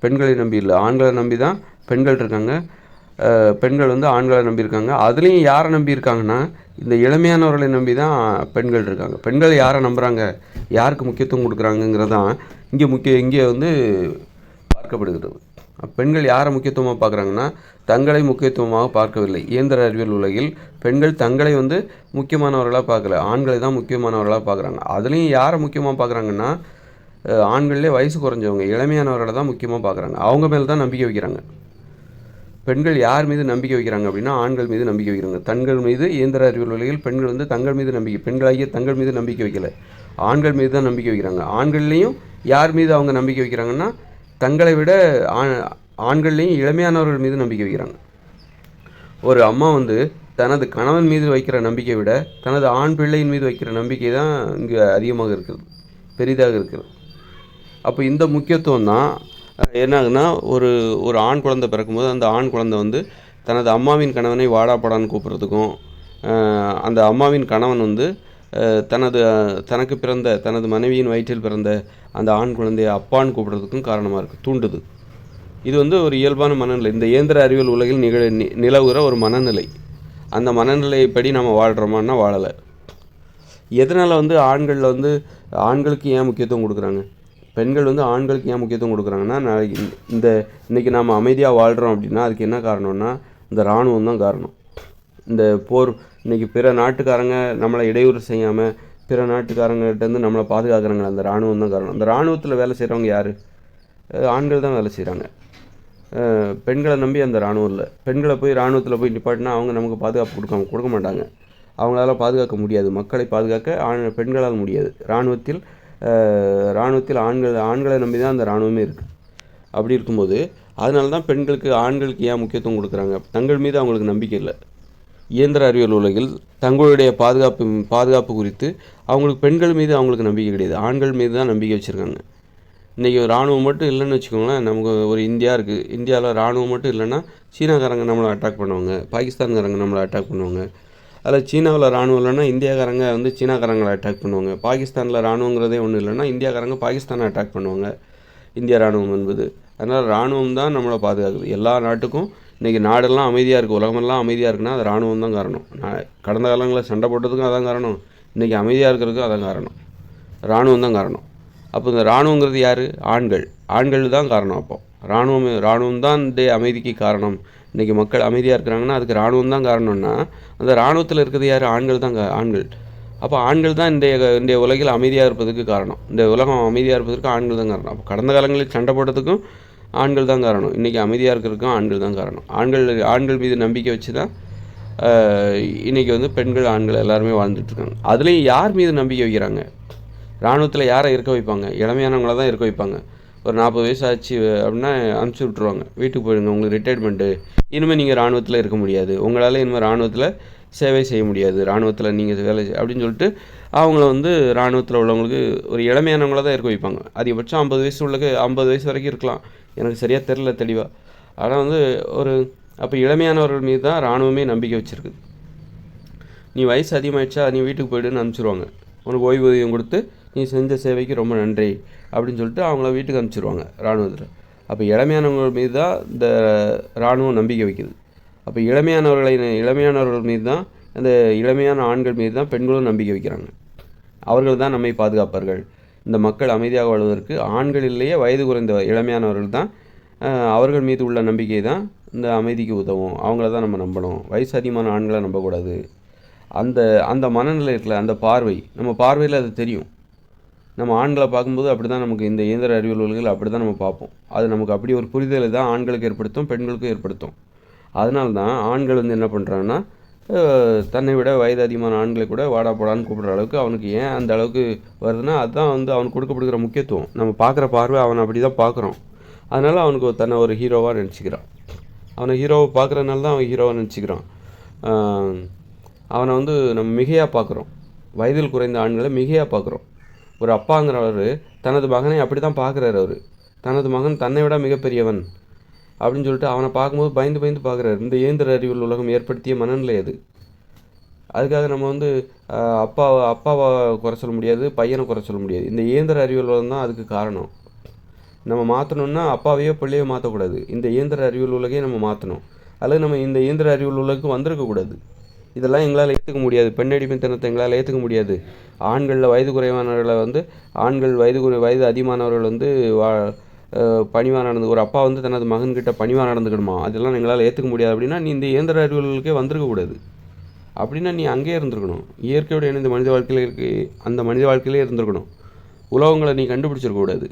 பெண்களை நம்பி இல்லை, ஆண்களை நம்பி தான் பெண்கள் இருக்காங்க. பெண்கள் வந்து ஆண்களை நம்பியிருக்காங்க. அதுலேயும் யாரை நம்பியிருக்காங்கன்னா இந்த இளமையானவர்களை நம்பி தான் பெண்கள் இருக்காங்க. பெண்கள் யாரை நம்புகிறாங்க, யாருக்கு முக்கியத்துவம் கொடுக்குறாங்கங்கிறது தான் இங்கே வந்து பார்க்கப்படுகிறது. பெண்கள் யாரை முக்கியத்துவமாக பார்க்குறாங்கன்னா தங்களை முக்கியத்துவமாக பார்க்கவில்லை. இயந்திர அறிவியல் உலகில் பெண்கள் தங்களை வந்து முக்கியமானவர்களாக பார்க்கல, ஆண்களை தான் முக்கியமானவர்களாக பார்க்குறாங்க. அதுலேயும் யாரை முக்கியமாக பார்க்குறாங்கன்னா ஆண்கள்லேயே வயசு குறைஞ்சவங்க இளமையானவர்களை தான் முக்கியமாக பார்க்குறாங்க. அவங்க மேலே தான் நம்பிக்கை வைக்கிறாங்க. பெண்கள் யார் மீது நம்பிக்கை வைக்கிறாங்க அப்படின்னா ஆண்கள் மீது நம்பிக்கை வைக்கிறாங்க. தங்கள் மீது இயந்திர அறிவியல் உலகில் பெண்கள் வந்து தங்கள் மீது நம்பிக்கை, பெண்களாகிய தங்கள் மீது நம்பிக்கை வைக்கலை, ஆண்கள் மீது தான் நம்பிக்கை வைக்கிறாங்க. ஆண்கள்லேயும் யார் மீது அவங்க நம்பிக்கை வைக்கிறாங்கன்னா தங்களை விட ஆண்கள்லேயும் இளமையானவர்கள் மீது நம்பிக்கை வைக்கிறாங்க. ஒரு அம்மா வந்து தனது கணவன் மீது வைக்கிற நம்பிக்கையை விட தனது ஆண் பிள்ளையின் மீது வைக்கிற நம்பிக்கை தான் இங்கே அதிகமாக இருக்கிறது, பெரிதாக இருக்கிறது. அப்போ இந்த முக்கியத்துவம் தான் என்ன ஆகுதுன்னா, ஒரு ஆண் குழந்தை பிறக்கும்போது அந்த ஆண் குழந்தை வந்து தனது அம்மாவின் கணவனை வாடாப்படான்னு கூப்பிட்றதுக்கும், அந்த அம்மாவின் கணவன் வந்து தனக்கு பிறந்த தனது மனைவியின் வயிற்றில் பிறந்த அந்த ஆண் குழந்தையை அப்பான்னு கூப்பிட்றதுக்கும் காரணமாக இருக்குது, தூண்டுது. இது வந்து ஒரு இயல்பான மனநிலை, இந்த இயந்திர அறிவியல் உலகில் நிலவுகிற ஒரு மனநிலை. அந்த மனநிலைப்படி நம்ம வாழ்கிறோமான்னா வாழலை. எதனால் வந்து ஆண்களில் வந்து ஆண்களுக்கு ஏன் முக்கியத்துவம் கொடுக்குறாங்க, பெண்கள் வந்து ஆண்களுக்கு ஏன் முக்கியத்துவம் கொடுக்குறாங்கன்னா, இன்றைக்கி நம்ம அமைதியாக வாழ்கிறோம் அப்படின்னா அதுக்கு என்ன காரணம்னா இந்த இராணுவம் தான் காரணம். இந்த போர் இன்றைக்கி பிற நாட்டுக்காரங்க நம்மளை இடையூறு செய்யாமல் பிற நாட்டுக்காரங்கள்டேருந்து நம்மளை பாதுகாக்கிறாங்க, அந்த இராணுவம் தான் காரணம். அந்த இராணுவத்தில் வேலை செய்கிறவங்க யார், ஆண்கள் தான் வேலை செய்கிறாங்க. பெண்களை நம்பி அந்த இராணுவம் இல்லை. பெண்களை போய் இராணுவத்தில் போய் நிப்பாட்டினா அவங்க நமக்கு பாதுகாப்பு கொடுக்க மாட்டாங்க, அவங்களால பாதுகாக்க முடியாது, மக்களை பாதுகாக்க பெண்களால் முடியாது. இராணுவத்தில் ஆண்களை நம்பி தான் அந்த இராணுவமே இருக்குது. அப்படி இருக்கும்போது அதனால தான் ஆண்களுக்கு ஏன் முக்கியத்துவம் கொடுக்குறாங்க, தங்கள் மீது அவங்களுக்கு நம்பிக்கை இல்லை. இயந்திர அறிவியல் உலகில் தங்களுடைய பாதுகாப்பு குறித்து அவங்களுக்கு பெண்கள் மீது அவங்களுக்கு நம்பிக்கை கிடையாது, ஆண்கள் மீது தான் நம்பிக்கை வச்சுருக்காங்க. இன்றைக்கி இராணுவம் மட்டும் இல்லைன்னு வச்சுக்கோங்களேன், நமக்கு ஒரு இந்தியா இருக்குது, இந்தியாவில் இராணுவம் மட்டும் இல்லைன்னா சீனாக்காரங்க நம்மளை அட்டாக் பண்ணுவாங்க, பாகிஸ்தான்காரங்க நம்மளை அட்டாக் பண்ணுவாங்க. அதில் சீனாவில் இராணுவம் இல்லைன்னா இந்தியாக்காரங்க வந்து சீனாக்காரங்களை அட்டாக் பண்ணுவாங்க. பாகிஸ்தானில் இராணுவங்கிறதே ஒன்றும் இல்லைன்னா இந்தியாக்காரங்க பாகிஸ்தானை அட்டாக் பண்ணுவாங்க, இந்திய இராணுவம் என்பது. அதனால் இராணுவம் தான் நம்மளை பாதுகாக்குது. எல்லா நாட்டுக்கும் இன்றைக்கி நாடெல்லாம் அமைதியாக இருக்குது, உலகமெல்லாம் அமைதியாக இருக்குன்னா அது இராணுவம் தான் காரணம். கடந்த காலங்களில் சண்டை போட்டதுக்கும் அதான் காரணம், இன்றைக்கி அமைதியாக இருக்கிறதுக்கும் அதான் காரணம், இராணுவம் தான் காரணம். அப்போ இந்த இராணுவங்கிறது யார், ஆண்கள் தான் காரணம். அப்போ இராணுவம் தான் இந்த அமைதிக்கு காரணம். இன்றைக்கி மக்கள் அமைதியாக இருக்கிறாங்கன்னா அதுக்கு இராணுவம் தான் காரணம்னா அந்த இராணுவத்தில் இருக்கிறது யார், ஆண்கள். அப்போ ஆண்கள் தான் இந்த உலகில் அமைதியாக இருப்பதற்கு காரணம், இந்த உலகம் அமைதியாக இருப்பதற்கு ஆண்கள் தான் காரணம். அப்போ கடந்த காலங்களில் சண்டை போட்டதுக்கும் ஆண்கள் தான் காரணம், இன்றைக்கி அமைதியாக இருக்கிறதுக்கும் ஆண்கள் தான் காரணம். ஆண்கள் மீது நம்பிக்கை வச்சு தான் இன்றைக்கி வந்து பெண்கள் ஆண்கள் எல்லாருமே வாழ்ந்துட்டுருக்காங்க. அதுலேயும் யார் மீது நம்பிக்கை வைக்கிறாங்க, இராணுவத்தில் யாரை இருக்க வைப்பாங்க, இளமையானவங்கள தான் இருக்க வைப்பாங்க. ஒரு 40 வயசு ஆச்சு அப்படின்னா அனுப்பிச்சி விட்ருவாங்க, வீட்டுக்கு போயிடுங்க, உங்களுக்கு ரிட்டையர்மெண்ட்டு, இனிமேல் நீங்கள் இராணுவத்தில் இருக்க முடியாது, உங்களால் இனிமேல் இராணுவத்தில் சேவை செய்ய முடியாது, இராணுவத்தில் நீங்கள் வேலை அப்படின்னு சொல்லிட்டு அவங்கள வந்து இராணுவத்தில் உள்ளவங்களுக்கு ஒரு இளமையானவங்கள தான் இருக்க வைப்பாங்க. அதிகபட்சம் 50 வயசு வரைக்கும் இருக்கலாம், எனக்கு சரியாக தெரில தெளிவாக. ஆனால் வந்து அப்போ இளமையானவர்கள் மீது தான் இராணுவமே நம்பிக்கை வச்சுருக்குது. நீ வயசு அதிகமாகிடுச்சா நீ வீட்டுக்கு போய்டுன்னு அனுப்பிச்சிடுவாங்க, உனக்கு ஓய்வூதியம் கொடுத்து நீ செஞ்ச சேவைக்கு ரொம்ப நன்றி அப்படின்னு சொல்லிட்டு அவங்கள வீட்டுக்கு அனுப்பிச்சிடுவாங்க இராணுவத்தில். அப்போ இளமையானவர்கள் மீது தான் இந்த இராணுவம் நம்பிக்கை வைக்குது. அப்போ இளமையானவர்கள் மீது தான், அந்த இளமையான ஆண்கள் மீது தான் பெண்களும் நம்பிக்கை வைக்கிறாங்க. அவர்கள் தான் நம்மை பாதுகாப்பார்கள். இந்த மக்கள் அமைதியாக வாழ்வதற்கு ஆண்களிலேயே வயது குறைந்த இளமையானவர்கள் தான், அவர்கள் மீது உள்ள நம்பிக்கை தான் இந்த அமைதிக்கு உதவும். அவங்கள தான் நம்ம நம்பணும், வயசு அதிகமான ஆண்களை நம்பக்கூடாது. அந்த மனநிலை இருக்குல்ல, அந்த நம்ம பார்வையில் அது தெரியும். நம்ம ஆண்களை பார்க்கும்போது அப்படி தான் நமக்கு இந்த இயந்திர அறிவியல்கள் அப்படி தான் நம்ம பார்ப்போம். அது நமக்கு அப்படி ஒரு புரிதலை தான் ஆண்களுக்கு ஏற்படுத்தும், பெண்களுக்கும் ஏற்படுத்தும். அதனால தான் ஆண்கள் வந்து என்ன பண்ணுறாங்கன்னா, தன்னை விட வயது அதிகமான ஆண்களை கூட வாடா போடான்னு கூப்பிட்ற அளவுக்கு அவனுக்கு ஏன் அந்த அளவுக்கு வருதுன்னா அதுதான் வந்து அவனுக்கு கொடுக்கப்படுகிற முக்கியத்துவம். நம்ம பார்க்குற பார்வை அவனை அப்படி தான் பார்க்குறோம். அதனால் அவனுக்கு தன்னை ஒரு ஹீரோவாக நினச்சிக்கிறான். அவனை ஹீரோவை பார்க்குறதுனால தான் அவன் ஹீரோவை நினச்சிக்கிறான். அவனை வந்து நம்ம மிகையாக பார்க்குறோம். வயதில் குறைந்த ஆண்களை மிகையாக பார்க்குறோம். ஒரு அப்பாங்கிறவர் தனது மகனை அப்படி தான் பார்க்குறாரு. அவர் தனது மகன் தன்னை விட மிகப்பெரியவன் அப்படின்னு சொல்லிட்டு அவனை பார்க்கும்போது பயந்து பயந்து பார்க்குறாரு. இந்த இயந்திர அறிவியல் உலகம் ஏற்படுத்திய மனநிலை அது. அதுக்காக நம்ம வந்து அப்பாவை குறை சொல்ல முடியாது, பையனை குறை சொல்ல முடியாது. இந்த இயந்திர அறிவியல் உலகம் தான் அதுக்கு காரணம். நம்ம மாற்றணுன்னா அப்பாவையோ பிள்ளையோ மாற்றக்கூடாது, இந்த இயந்திர அறிவியல் உலகையே நம்ம மாற்றணும். அல்லது நம்ம இந்த இயந்திர அறிவியல் உலகுக்கு வந்திருக்கக்கூடாது. இதெல்லாம் எங்களால் ஏற்றுக்க முடியாது. பெண்ணடிமைத்தனத்தை எங்களால் ஏற்றுக்க முடியாது. ஆண்களில் வயது குறைவானவர்களை வந்து ஆண்கள் வயது அதிகமானவர்கள் வந்து பணிவாக நடந்து ஒரு அப்பா வந்து தனது மகன்கிட்ட பணிவாக நடந்துக்கணுமா, அதெல்லாம் எங்களால் ஏற்றுக்க முடியாது அப்படின்னா நீ இந்த இயந்திர அறிவியலுக்கே வந்திருக்கக்கூடாது. அப்படின்னா நீ அங்கேயே இருந்திருக்கணும். இயற்கையோடு இணைந்த மனித வாழ்க்கையில் அந்த மனித வாழ்க்கையிலே இருந்திருக்கணும். உலகங்களை நீ கண்டுபிடிச்சிருக்கக்கூடாது.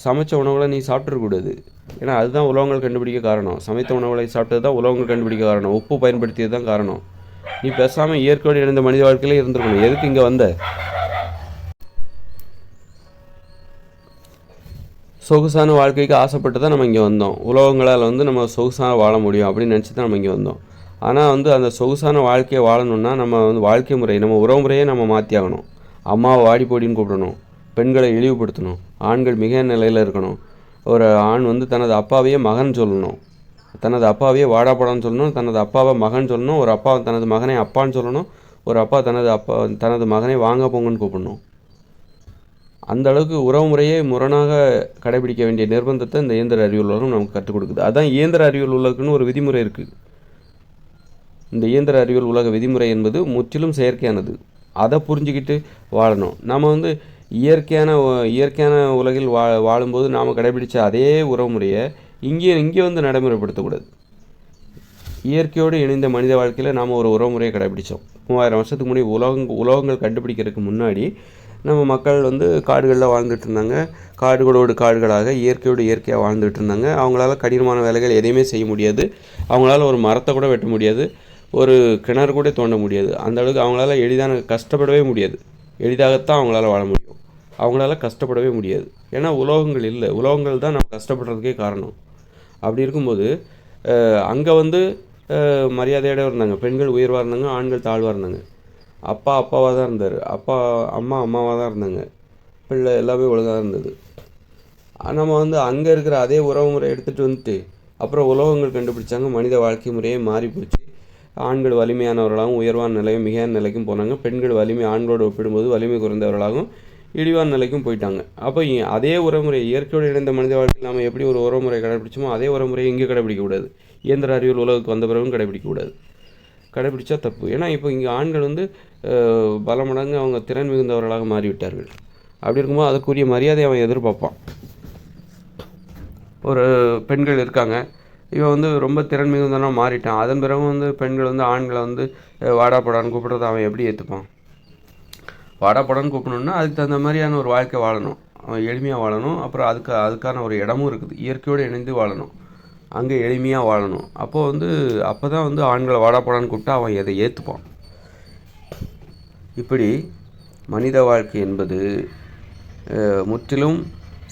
சமைச்ச உணவுகளை நீ சாப்பிட்ருக்கூடாது. ஏன்னா அதுதான் உலகங்கள் கண்டுபிடிக்க காரணம். சமைத்த உணவுகளை சாப்பிட்டது தான் உலகங்கள் கண்டுபிடிக்க காரணம். உப்பு பயன்படுத்தியது தான் காரணம். நீ பேசாமல் இயற்கையோடு இணைந்த மனித வாழ்க்கையிலே இருந்திருக்கணும். எதுக்கு இங்கே வந்த? சொகுசான வாழ்க்கைக்கு ஆசைப்பட்டு தான் நம்ம இங்கே வந்தோம். உலகங்களால் வந்து நம்ம சொகுசான வாழ முடியும் அப்படின்னு நினச்சி தான் நம்ம இங்கே வந்தோம். ஆனால் வந்து அந்த சொகுசான வாழ்க்கையை வாழணுன்னா நம்ம வந்து வாழ்க்கை முறை, நம்ம உறவு முறையே நம்ம மாற்றி ஆகணும். அம்மாவை வாடி போடின்னு கூப்பிடணும். பெண்களை இழிவுபடுத்தணும். ஆண்கள் மிக நிலையில் இருக்கணும். ஒரு ஆண் வந்து தனது அப்பாவையே மகன் சொல்லணும், தனது அப்பாவையே வாடாப்படான்னு சொல்லணும், தனது அப்பாவை மகன் சொல்லணும், ஒரு அப்பா தனது மகனை அப்பான்னு சொல்லணும், ஒரு அப்பா தனது மகனை வாங்க போங்கன்னு கூப்பிடணும். அந்த அளவுக்கு உறவு முறையே முரணாக கடைபிடிக்க வேண்டிய நிர்பந்தத்தை இந்த இயந்திர அறிவியல் உலகம் நமக்கு கற்றுக் கொடுக்குது. அதுதான் இயந்திர அறிவியல் உலகக்குன்னு ஒரு விதிமுறை இருக்குது. இந்த இயந்திர அறிவியல் உலக விதிமுறை என்பது முற்றிலும் செயற்கையானது. அதை புரிஞ்சுக்கிட்டு வாழணும். நம்ம வந்து இயற்கையான உலகில் வாழும்போது நாம் கடைபிடித்த அதே உறவு முறையை இங்கே வந்து நடைமுறைப்படுத்தக்கூடாது. இயற்கையோடு இணைந்த மனித வாழ்க்கையில் நாம் ஒரு உறவு முறையை கடைபிடித்தோம். 3000 வருஷத்துக்கு முன்னாடி உலகங்கள் கண்டுபிடிக்கிறதுக்கு முன்னாடி நம்ம மக்கள் வந்து காடுகளில் வாழ்ந்துட்டு இருந்தாங்க. காடுகளோடு காடுகளாக இயற்கையோடு இயற்கையாக வாழ்ந்துட்டு இருந்தாங்க. அவங்களால கடினமான வேலைகள் எதையுமே செய்ய முடியாது. அவங்களால ஒரு மரத்தை கூட வெட்ட முடியாது, ஒரு கிணறு கூட தோண்ட முடியாது. அந்த அளவுக்கு அவங்களால கஷ்டப்படவே முடியாது. எளிதாகத்தான் அவங்களால வாழ முடியும். அவங்களால கஷ்டப்படவே முடியாது. ஏன்னா உலோகங்கள் இல்லை. உலோகங்கள் தான் நம்ம கஷ்டப்படுறதுக்கே காரணம். அப்படி இருக்கும்போது அங்கே வந்து மரியாதையோடு இருந்தாங்க. பெண்கள் உயர்வாக இருந்தாங்க, ஆண்கள் தாழ்வாக இருந்தாங்க. அப்பாவாக தான் இருந்தார், அம்மாவாக தான் இருந்தாங்க. பிள்ளை எல்லாமே ஒழுங்காக இருந்தது. நம்ம வந்து அங்கே இருக்கிற அதே உறவு முறை எடுத்துகிட்டு வந்துட்டு அப்புறம் உலோகங்கள் கண்டுபிடிச்சாங்க. மனித வாழ்க்கை முறையே மாறி போச்சு. ஆண்கள் வலிமையானவர்களாகவும் உயர்வான நிலையும் மிகையான நிலைக்கும் போனாங்க. பெண்கள் ஆண்களோடு ஒப்பிடும்போது வலிமை குறைந்தவர்களாகவும் இழிவான நிலைக்கும் போயிட்டாங்க. அப்போ அதே உறவுமுறை இயற்கையோடு இணைந்த மனித வாழ்க்கையில் நாம் எப்படி ஒரு உறவுமுறை கடைபிடிச்சோமோ அதே உறவுமுறையை இங்கே கடைபிடிக்கக்கூடாது. இயந்திர அறிவியல் உலகுக்கு வந்த பிறகும் கடைபிடிக்கக்கூடாது. கடைபிடிச்சா தப்பு. ஏன்னா இப்போ இங்கே ஆண்கள் வந்து பல மடங்கு அவங்க திறன் மிகுந்தவர்களாக மாறிவிட்டார்கள். அப்படி இருக்கும்போது அதுக்குரிய மரியாதை அவன் எதிர்பார்ப்பான். ஒரு பெண்கள் இருக்காங்க, இவன் வந்து ரொம்ப திறன் மிகுந்தவனாக மாறிட்டான். அதன் பிறகு வந்து பெண்கள் வந்து ஆண்களை வந்து வாடாப்படான்னு கூப்பிட்றத அவன் எப்படி ஏற்றுப்பான்? வாடாப்படான்னு கூப்பிடணுன்னா அதுக்கு தகுந்த மாதிரியான ஒரு வாழ்க்கை வாழணும். அவன் எளிமையாக வாழணும். அப்புறம் அதுக்கான ஒரு இடமும் இருக்குது. இயற்கையோடு இணைந்து வாழணும், அங்கே எளிமையாக வாழணும். அப்போ தான் வந்து ஆண்களை வாடாப்படான்னு கூப்பிட்டா அவன் எதை ஏற்றுப்பான். இப்படி மனித வாழ்க்கை என்பது முற்றிலும்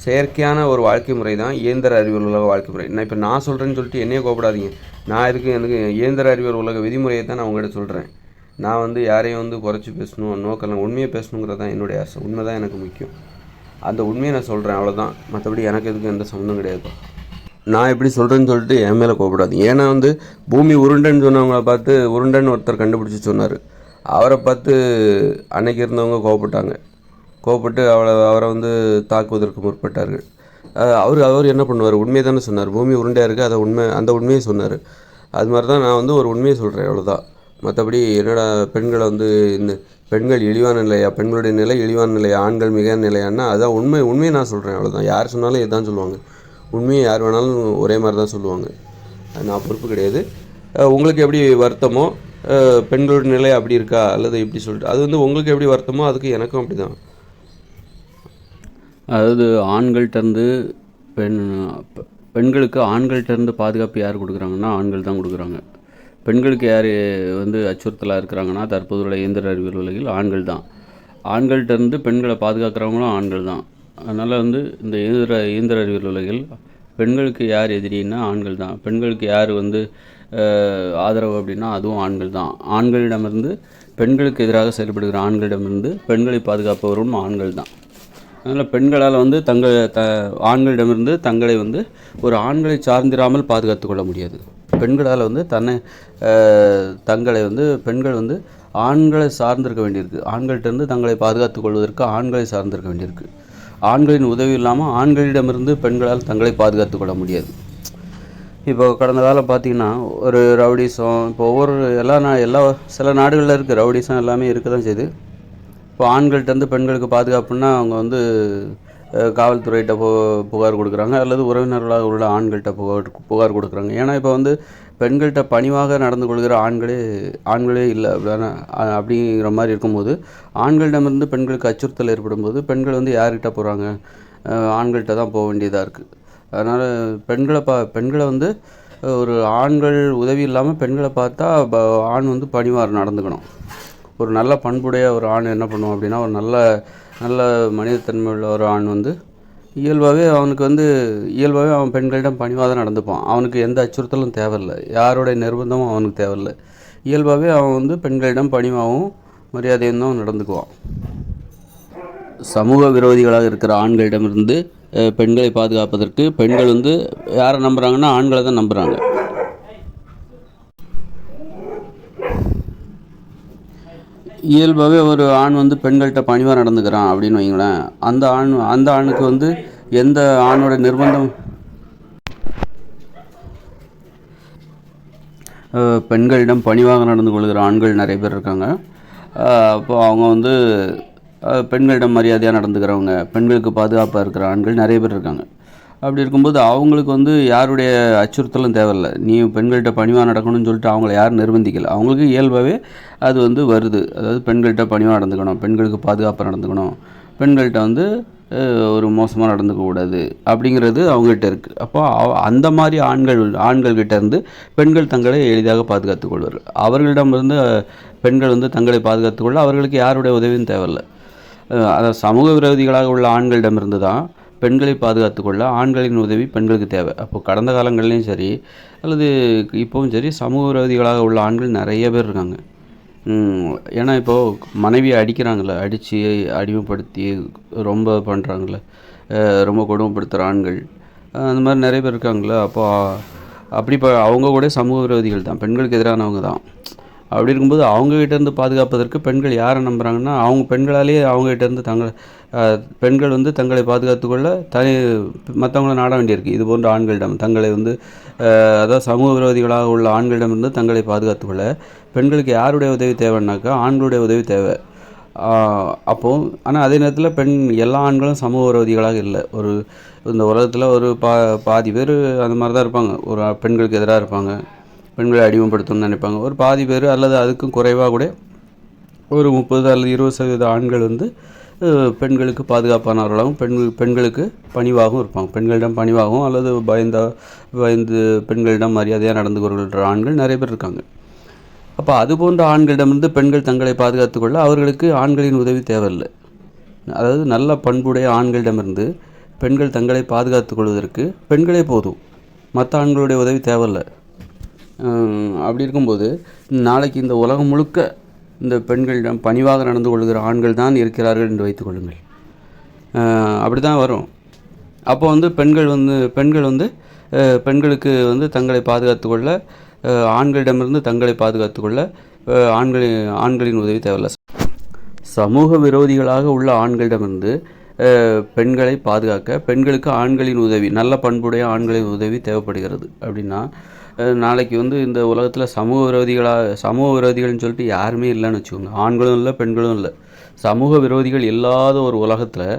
செயற்கையான ஒரு வாழ்க்கை முறை தான் இயந்திர அறிவியல் உலக வாழ்க்கை முறை. நான் சொல்கிறேன்னு சொல்லிட்டு என்னையே கோபப்படாதீங்க. எனக்கு இயந்திர அறிவியல் உலக விதிமுறையை தான் நான் உங்கள்கிட்ட சொல்கிறேன். நான் வந்து யாரையும் வந்து குறைச்சி பேசணும் நோக்கலாம், உண்மையை பேசணுங்கிறது தான் என்னுடைய ஆசை. உண்மை தான் எனக்கு முக்கியம். அந்த உண்மையை நான் சொல்கிறேன், அவ்வளோதான். மற்றபடி எனக்கு எதுக்கும் எந்த சம்மந்தம் கிடையாது. நான் எப்படி சொல்கிறேன்னு சொல்லிட்டு என் மேலே கோபப்படாதீங்க. ஏன்னா வந்து பூமி உருண்டைன்னு சொன்னவங்கள பார்த்து உருண்டைன்னு ஒருத்தர் கண்டுபிடிச்சி சொன்னார். அவரை பார்த்து அன்னைக்கு இருந்தவங்க கோபப்பட்டு அவரை வந்து தாக்குவதற்கு முற்பட்டார்கள். அவர் என்ன பண்ணுவார்? உண்மையை தானே சொன்னார். பூமி உருண்டையாக இருக்குது, அந்த உண்மையை சொன்னார். அது மாதிரி தான் நான் வந்து ஒரு உண்மையை சொல்கிறேன், அவ்வளோதான். மற்றபடி என்னடா பெண்களை வந்து இந்த பெண்கள் இழிவான நிலையா, பெண்களுடைய நிலை இழிவான நிலையா, ஆண்கள் மிக நிலையான்னா அதுதான் உண்மையை நான் சொல்கிறேன், அவ்வளோதான். யார் சொன்னாலும் இதுதான் சொல்லுவாங்க. உண்மையை யார் வேணாலும் ஒரே மாதிரி தான் சொல்லுவாங்க. நான் பொறுப்பு கிடையாது. உங்களுக்கு எப்படி வருத்தமோ பெண்களுடைய நிலை அப்படி இருக்கா அல்லது இப்படி சொல்லிட்டு அது வந்து உங்களுக்கு எப்படி வருத்தமோ அதுக்கு எனக்கும் அப்படி தான். அதாவது ஆண்கள்கிட்டருந்து பெண்களுக்கு ஆண்கள்கிட்டருந்து பாதுகாப்பு யார் கொடுக்குறாங்கன்னா ஆண்கள் தான் கொடுக்குறாங்க. பெண்களுக்கு யார் வந்து அச்சுறுத்தலாக இருக்கிறாங்கன்னா தற்போதுள்ள இயந்திர அறிவியல் உலகில் ஆண்கள் தான். ஆண்கள்கிட்டருந்து பெண்களை பாதுகாக்கிறவங்களும் ஆண்கள் தான். அதனால் வந்து இந்த இயந்திர அறிவியல் உலகில் பெண்களுக்கு யார் எதிரின்னா ஆண்கள் தான். பெண்களுக்கு யார் வந்து ஆதரவு அப்படின்னா அதுவும் ஆண்கள் தான். ஆண்களிடமிருந்து பெண்களுக்கு எதிராக செயல்படுகிற ஆண்களிடமிருந்து பெண்களை பாதுகாப்பவரும் ஆண்கள் தான். அதனால் பெண்களால் வந்து ஆண்களிடமிருந்து தங்களை வந்து ஒரு ஆண்களை சார்ந்திராமல் பாதுகாத்து கொள்ள முடியாது. பெண்களால் வந்து தங்களை வந்து பெண்கள் வந்து ஆண்களை சார்ந்திருக்க வேண்டியிருக்கு. ஆண்கள்கிட்டருந்து தங்களை பாதுகாத்து கொள்வதற்கு ஆண்களை சார்ந்திருக்க வேண்டியிருக்கு. ஆண்களின் உதவி இல்லாமல் ஆண்களிடமிருந்து பெண்களால் தங்களை பாதுகாத்து கொள்ள முடியாது. இப்போ கடந்த காலம் பார்த்திங்கன்னா ஒரு ரவுடிசம் இப்போ எல்லா சில நாடுகளில் இருக்குது ரவுடிசம் எல்லாமே இருக்க தான் செய்யுது. இப்போ ஆண்கள்கிட்டருந்து பெண்களுக்கு பாதுகாப்புன்னா அவங்க வந்து காவல்துறையிட்ட புகார் கொடுக்குறாங்க, அல்லது உறவினர்களாக உள்ள ஆண்கள்கிட்ட புகார் கொடுக்குறாங்க. ஏன்னா இப்போ வந்து பெண்கள்கிட்ட பணிவாக நடந்து கொள்கிற ஆண்களே இல்லை அப்படிங்கிற மாதிரி இருக்கும்போது ஆண்களிடமிருந்து பெண்களுக்கு அச்சுறுத்தல் ஏற்படும் போது பெண்கள் வந்து யார்கிட்ட போகிறாங்க? ஆண்கள்கிட்ட தான் போக வேண்டியதாக இருக்குது. அதனால் பெண்களை வந்து ஒரு ஆண்கள் உதவி இல்லாமல் பெண்களை பார்த்தா ஆண் வந்து பணிவாக நடந்துக்கணும். ஒரு நல்ல பண்புடைய ஒரு ஆண் என்ன பண்ணுவோம் அப்படின்னா, ஒரு நல்ல மனிதத்தன்மை உள்ள ஒரு ஆண் வந்து இயல்பாகவே அவன் பெண்களிடம் பணிவாக தான் நடந்துப்பான். அவனுக்கு எந்த அச்சுறுத்தலும் தேவையில்லை, யாருடைய நிர்பந்தமும் அவனுக்கு தேவையில்லை. இயல்பாகவே அவன் வந்து பெண்களிடம் பணிவாகவும் மரியாதையும் தான் நடந்துக்குவான். சமூக விரோதிகளாக இருக்கிற ஆண்களிடமிருந்து பெண்களை பாதுகாப்பதற்கு பெண்கள் வந்து யாரை நம்புகிறாங்கன்னா ஆண்களை தான் நம்புகிறாங்க. இயல்பாகவே ஒரு ஆண் வந்து பெண்கள்கிட்ட பணிவாக நடந்துக்கிறான் அப்படின்னு வைங்களேன், அந்த ஆணுக்கு வந்து எந்த ஆணோட நிர்பந்தம் பெண்களிடம் பணிவாக நடந்து கொள்கிற ஆண்கள் நிறைய பேர் இருக்காங்க. அப்போது அவங்க வந்து பெண்களிடம் மரியாதையாக நடந்துக்கிறவங்க, பெண்களுக்கு பாதுகாப்பாக இருக்கிற ஆண்கள் நிறைய பேர் இருக்காங்க. அப்படி இருக்கும்போது அவங்களுக்கு வந்து யாருடைய அச்சுறுத்தலும் தேவையில்லை. நீ பெண்கள்கிட்ட பணிவாக நடக்கணும்னு சொல்லிட்டு அவங்கள யாரும் நிர்பந்திக்கலை. அவங்களுக்கு இயல்பாகவே அது வந்து வருது. அதாவது பெண்கள்கிட்ட பணிவாக நடந்துக்கணும், பெண்களுக்கு பாதுகாப்பாக நடந்துக்கணும், பெண்கள்கிட்ட வந்து ஒரு மோசமாக நடந்துக்கக்கூடாது அப்படிங்கிறது அவங்ககிட்ட இருக்குது. அப்போ அந்த மாதிரி ஆண்கள்கிட்ட இருந்து பெண்கள் தங்களை எளிதாக பாதுகாத்து கொள்வார்கள். அவர்களிடமிருந்து பெண்கள் வந்து தங்களை பாதுகாத்து கொள்ள அவர்களுக்கு யாருடைய உதவியும் தேவையில்லை. அதாவது சமூக விரோதிகளாக உள்ள ஆண்களிடமிருந்து தான் பெண்களை பாதுகாத்து கொள்ள ஆண்களின் உதவி பெண்களுக்கு தேவை. அப்போது கடந்த காலங்கள்லேயும் சரி அல்லது இப்போவும் சரி சமூக விரோதிகளாக உள்ள ஆண்கள் நிறைய பேர் இருக்காங்க. ஏன்னா இப்போது மனைவியை அடிக்கிறாங்கள, அடித்து அடிமைப்படுத்தி ரொம்ப பண்ணுறாங்கள, ரொம்ப கொடுமைப்படுத்துகிற ஆண்கள் அந்த மாதிரி நிறைய பேர் இருக்காங்களே. அப்படி அவங்க கூட சமூக விரோதிகள் தான், பெண்களுக்கு எதிரானவங்க தான். அப்படி இருக்கும்போது அவங்ககிட்டேருந்து பாதுகாப்பதற்கு பெண்கள் யாரை நம்புகிறாங்கன்னா அவங்க பெண்களாலேயே அவங்ககிட்டேருந்து பெண்கள் வந்து தங்களை பாதுகாத்து கொள்ள மற்றவங்கள நாட வேண்டியிருக்கு. இது போன்ற ஆண்களிடம் தங்களை வந்து அதாவது சமூக விரோதிகளாக உள்ள ஆண்களிடமிருந்து தங்களை பாதுகாத்து கொள்ள பெண்களுக்கு யாருடைய உதவி தேவைன்னாக்கா ஆண்களுடைய உதவி தேவை. அப்போது ஆனால் அதே நேரத்தில் எல்லா ஆண்களும் சமூக விரோதிகளாக இல்லை. இந்த உலகத்தில் ஒரு பாதி பேர் அந்த மாதிரி தான் இருப்பாங்க. ஒரு பெண்களுக்கு எதிராக இருப்பாங்க, பெண்களை அடிமைப்படுத்தணும்னு நினைப்பாங்க. ஒரு பாதி பேர் அல்லது அதுக்கும் குறைவாக கூட ஒரு 30 அல்லது 20% ஆண்கள் வந்து பெண்களுக்கு பாதுகாப்பானவர்களாகவும் பெண்களுக்கு பணிவாகவும் இருப்பாங்க. பெண்களிடம் பணிவாகவும் அல்லது பயந்து பெண்களிடம் மரியாதையாக நடந்து கொள்கிற ஆண்கள் நிறைய பேர் இருக்காங்க. அப்போ அதுபோன்ற ஆண்களிடமிருந்து பெண்கள் தங்களை பாதுகாத்து கொள்ள அவர்களுக்கு ஆண்களின் உதவி தேவையில்லை. அதாவது நல்ல பண்புடைய ஆண்களிடமிருந்து பெண்கள் தங்களை பாதுகாத்து கொள்வதற்கு பெண்களே போதும், மற்ற ஆண்களுடைய உதவி தேவையில்லை. அப்படி இருக்கும்போது நாளைக்கு இந்த உலகம் முழுக்க இந்த பெண்களிடம் பணிவாக நடந்து கொள்கிற ஆண்கள் தான் இருக்கிறார்கள் என்று வைத்துக்கொள்ளுங்கள். அப்படி தான் வரும். அப்போ வந்து பெண்கள் வந்து பெண்களுக்கு வந்து தங்களை பாதுகாத்து கொள்ள ஆண்களிடமிருந்து தங்களை பாதுகாத்து கொள்ள ஆண்களின் உதவி தேவையில்லை. சமூக விரோதிகளாக உள்ள ஆண்களிடமிருந்து பெண்களை பாதுகாக்க பெண்களுக்கு ஆண்களின் உதவி, நல்ல பண்புடைய ஆண்களின் உதவி தேவைப்படுகிறது. அப்படின்னா நாளைக்கு வந்து இந்த உலகத்தில் சமூக விரோதிகள்னு சொல்லிட்டு யாருமே இல்லைன்னு வச்சுக்கோங்க. ஆண்களும் இல்லை, பெண்களும் இல்லை. சமூக விரோதிகள் இல்லாத ஒரு உலகத்தில்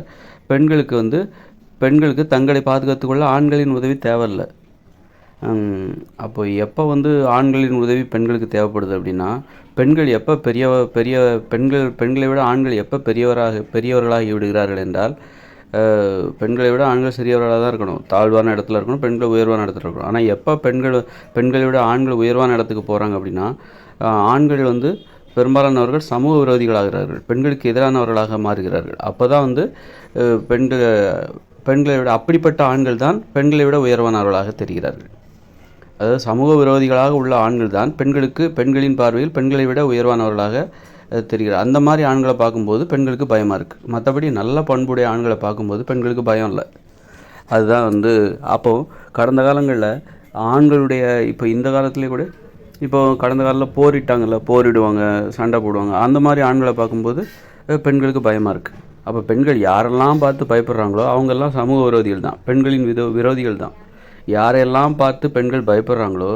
பெண்களுக்கு தங்களை பாதுகாத்துக்கொள்ள ஆண்களின் உதவி தேவையில்லை. அப்போ எப்போ வந்து ஆண்களின் உதவி பெண்களுக்கு தேவைப்படுது அப்படின்னா பெண்கள் எப்போ பெண்களை விட ஆண்கள் எப்போ பெரியவர்களாகி விடுகிறார்கள் என்றால் பெண்களை விட ஆண்கள் சிறியவர்களாக தான் இருக்கணும், தாழ்வான இடத்துல இருக்கணும், பெண்கள் உயர்வான இடத்துல இருக்கணும். ஆனால் எப்போ பெண்களை விட ஆண்கள் உயர்வான இடத்துக்கு போகிறாங்க அப்படின்னா ஆண்கள் வந்து பெரும்பாலானவர்கள் சமூக விரோதிகளாகிறார்கள், பெண்களுக்கு எதிரானவர்களாக மாறுகிறார்கள். அப்போ தான் வந்து பெண்களை விட அப்படிப்பட்ட ஆண்கள் தான் பெண்களை விட உயர்வானவர்களாக தெரிகிறார்கள். அதாவது சமூக விரோதிகளாக உள்ள ஆண்கள் தான் பெண்களின் பார்வையில் பெண்களை விட உயர்வானவர்களாக தெரிகிறார். அந்த மாதிரி ஆண்களை பார்க்கும்போது பெண்களுக்கு பயமாக இருக்குது. மற்றபடி நல்ல பண்புடைய ஆண்களை பார்க்கும்போது பெண்களுக்கு பயம் இல்லை. அதுதான் அப்போது கடந்த காலங்களில் ஆண்களுடைய இப்போ இந்த காலத்துலேயே கூட இப்போ கடந்த காலத்தில் போரிடுவாங்க, சண்டை போடுவாங்க. அந்த மாதிரி ஆண்களை பார்க்கும்போது பெண்களுக்கு பயமாக இருக்குது. அப்போ பெண்கள் யாரெல்லாம் பார்த்து பயப்படுறாங்களோ அவங்கெல்லாம் சமூக விரோதிகள் தான், பெண்களின் விரோதிகள் தான். யாரெல்லாம் பார்த்து பெண்கள் பயப்படுறாங்களோ,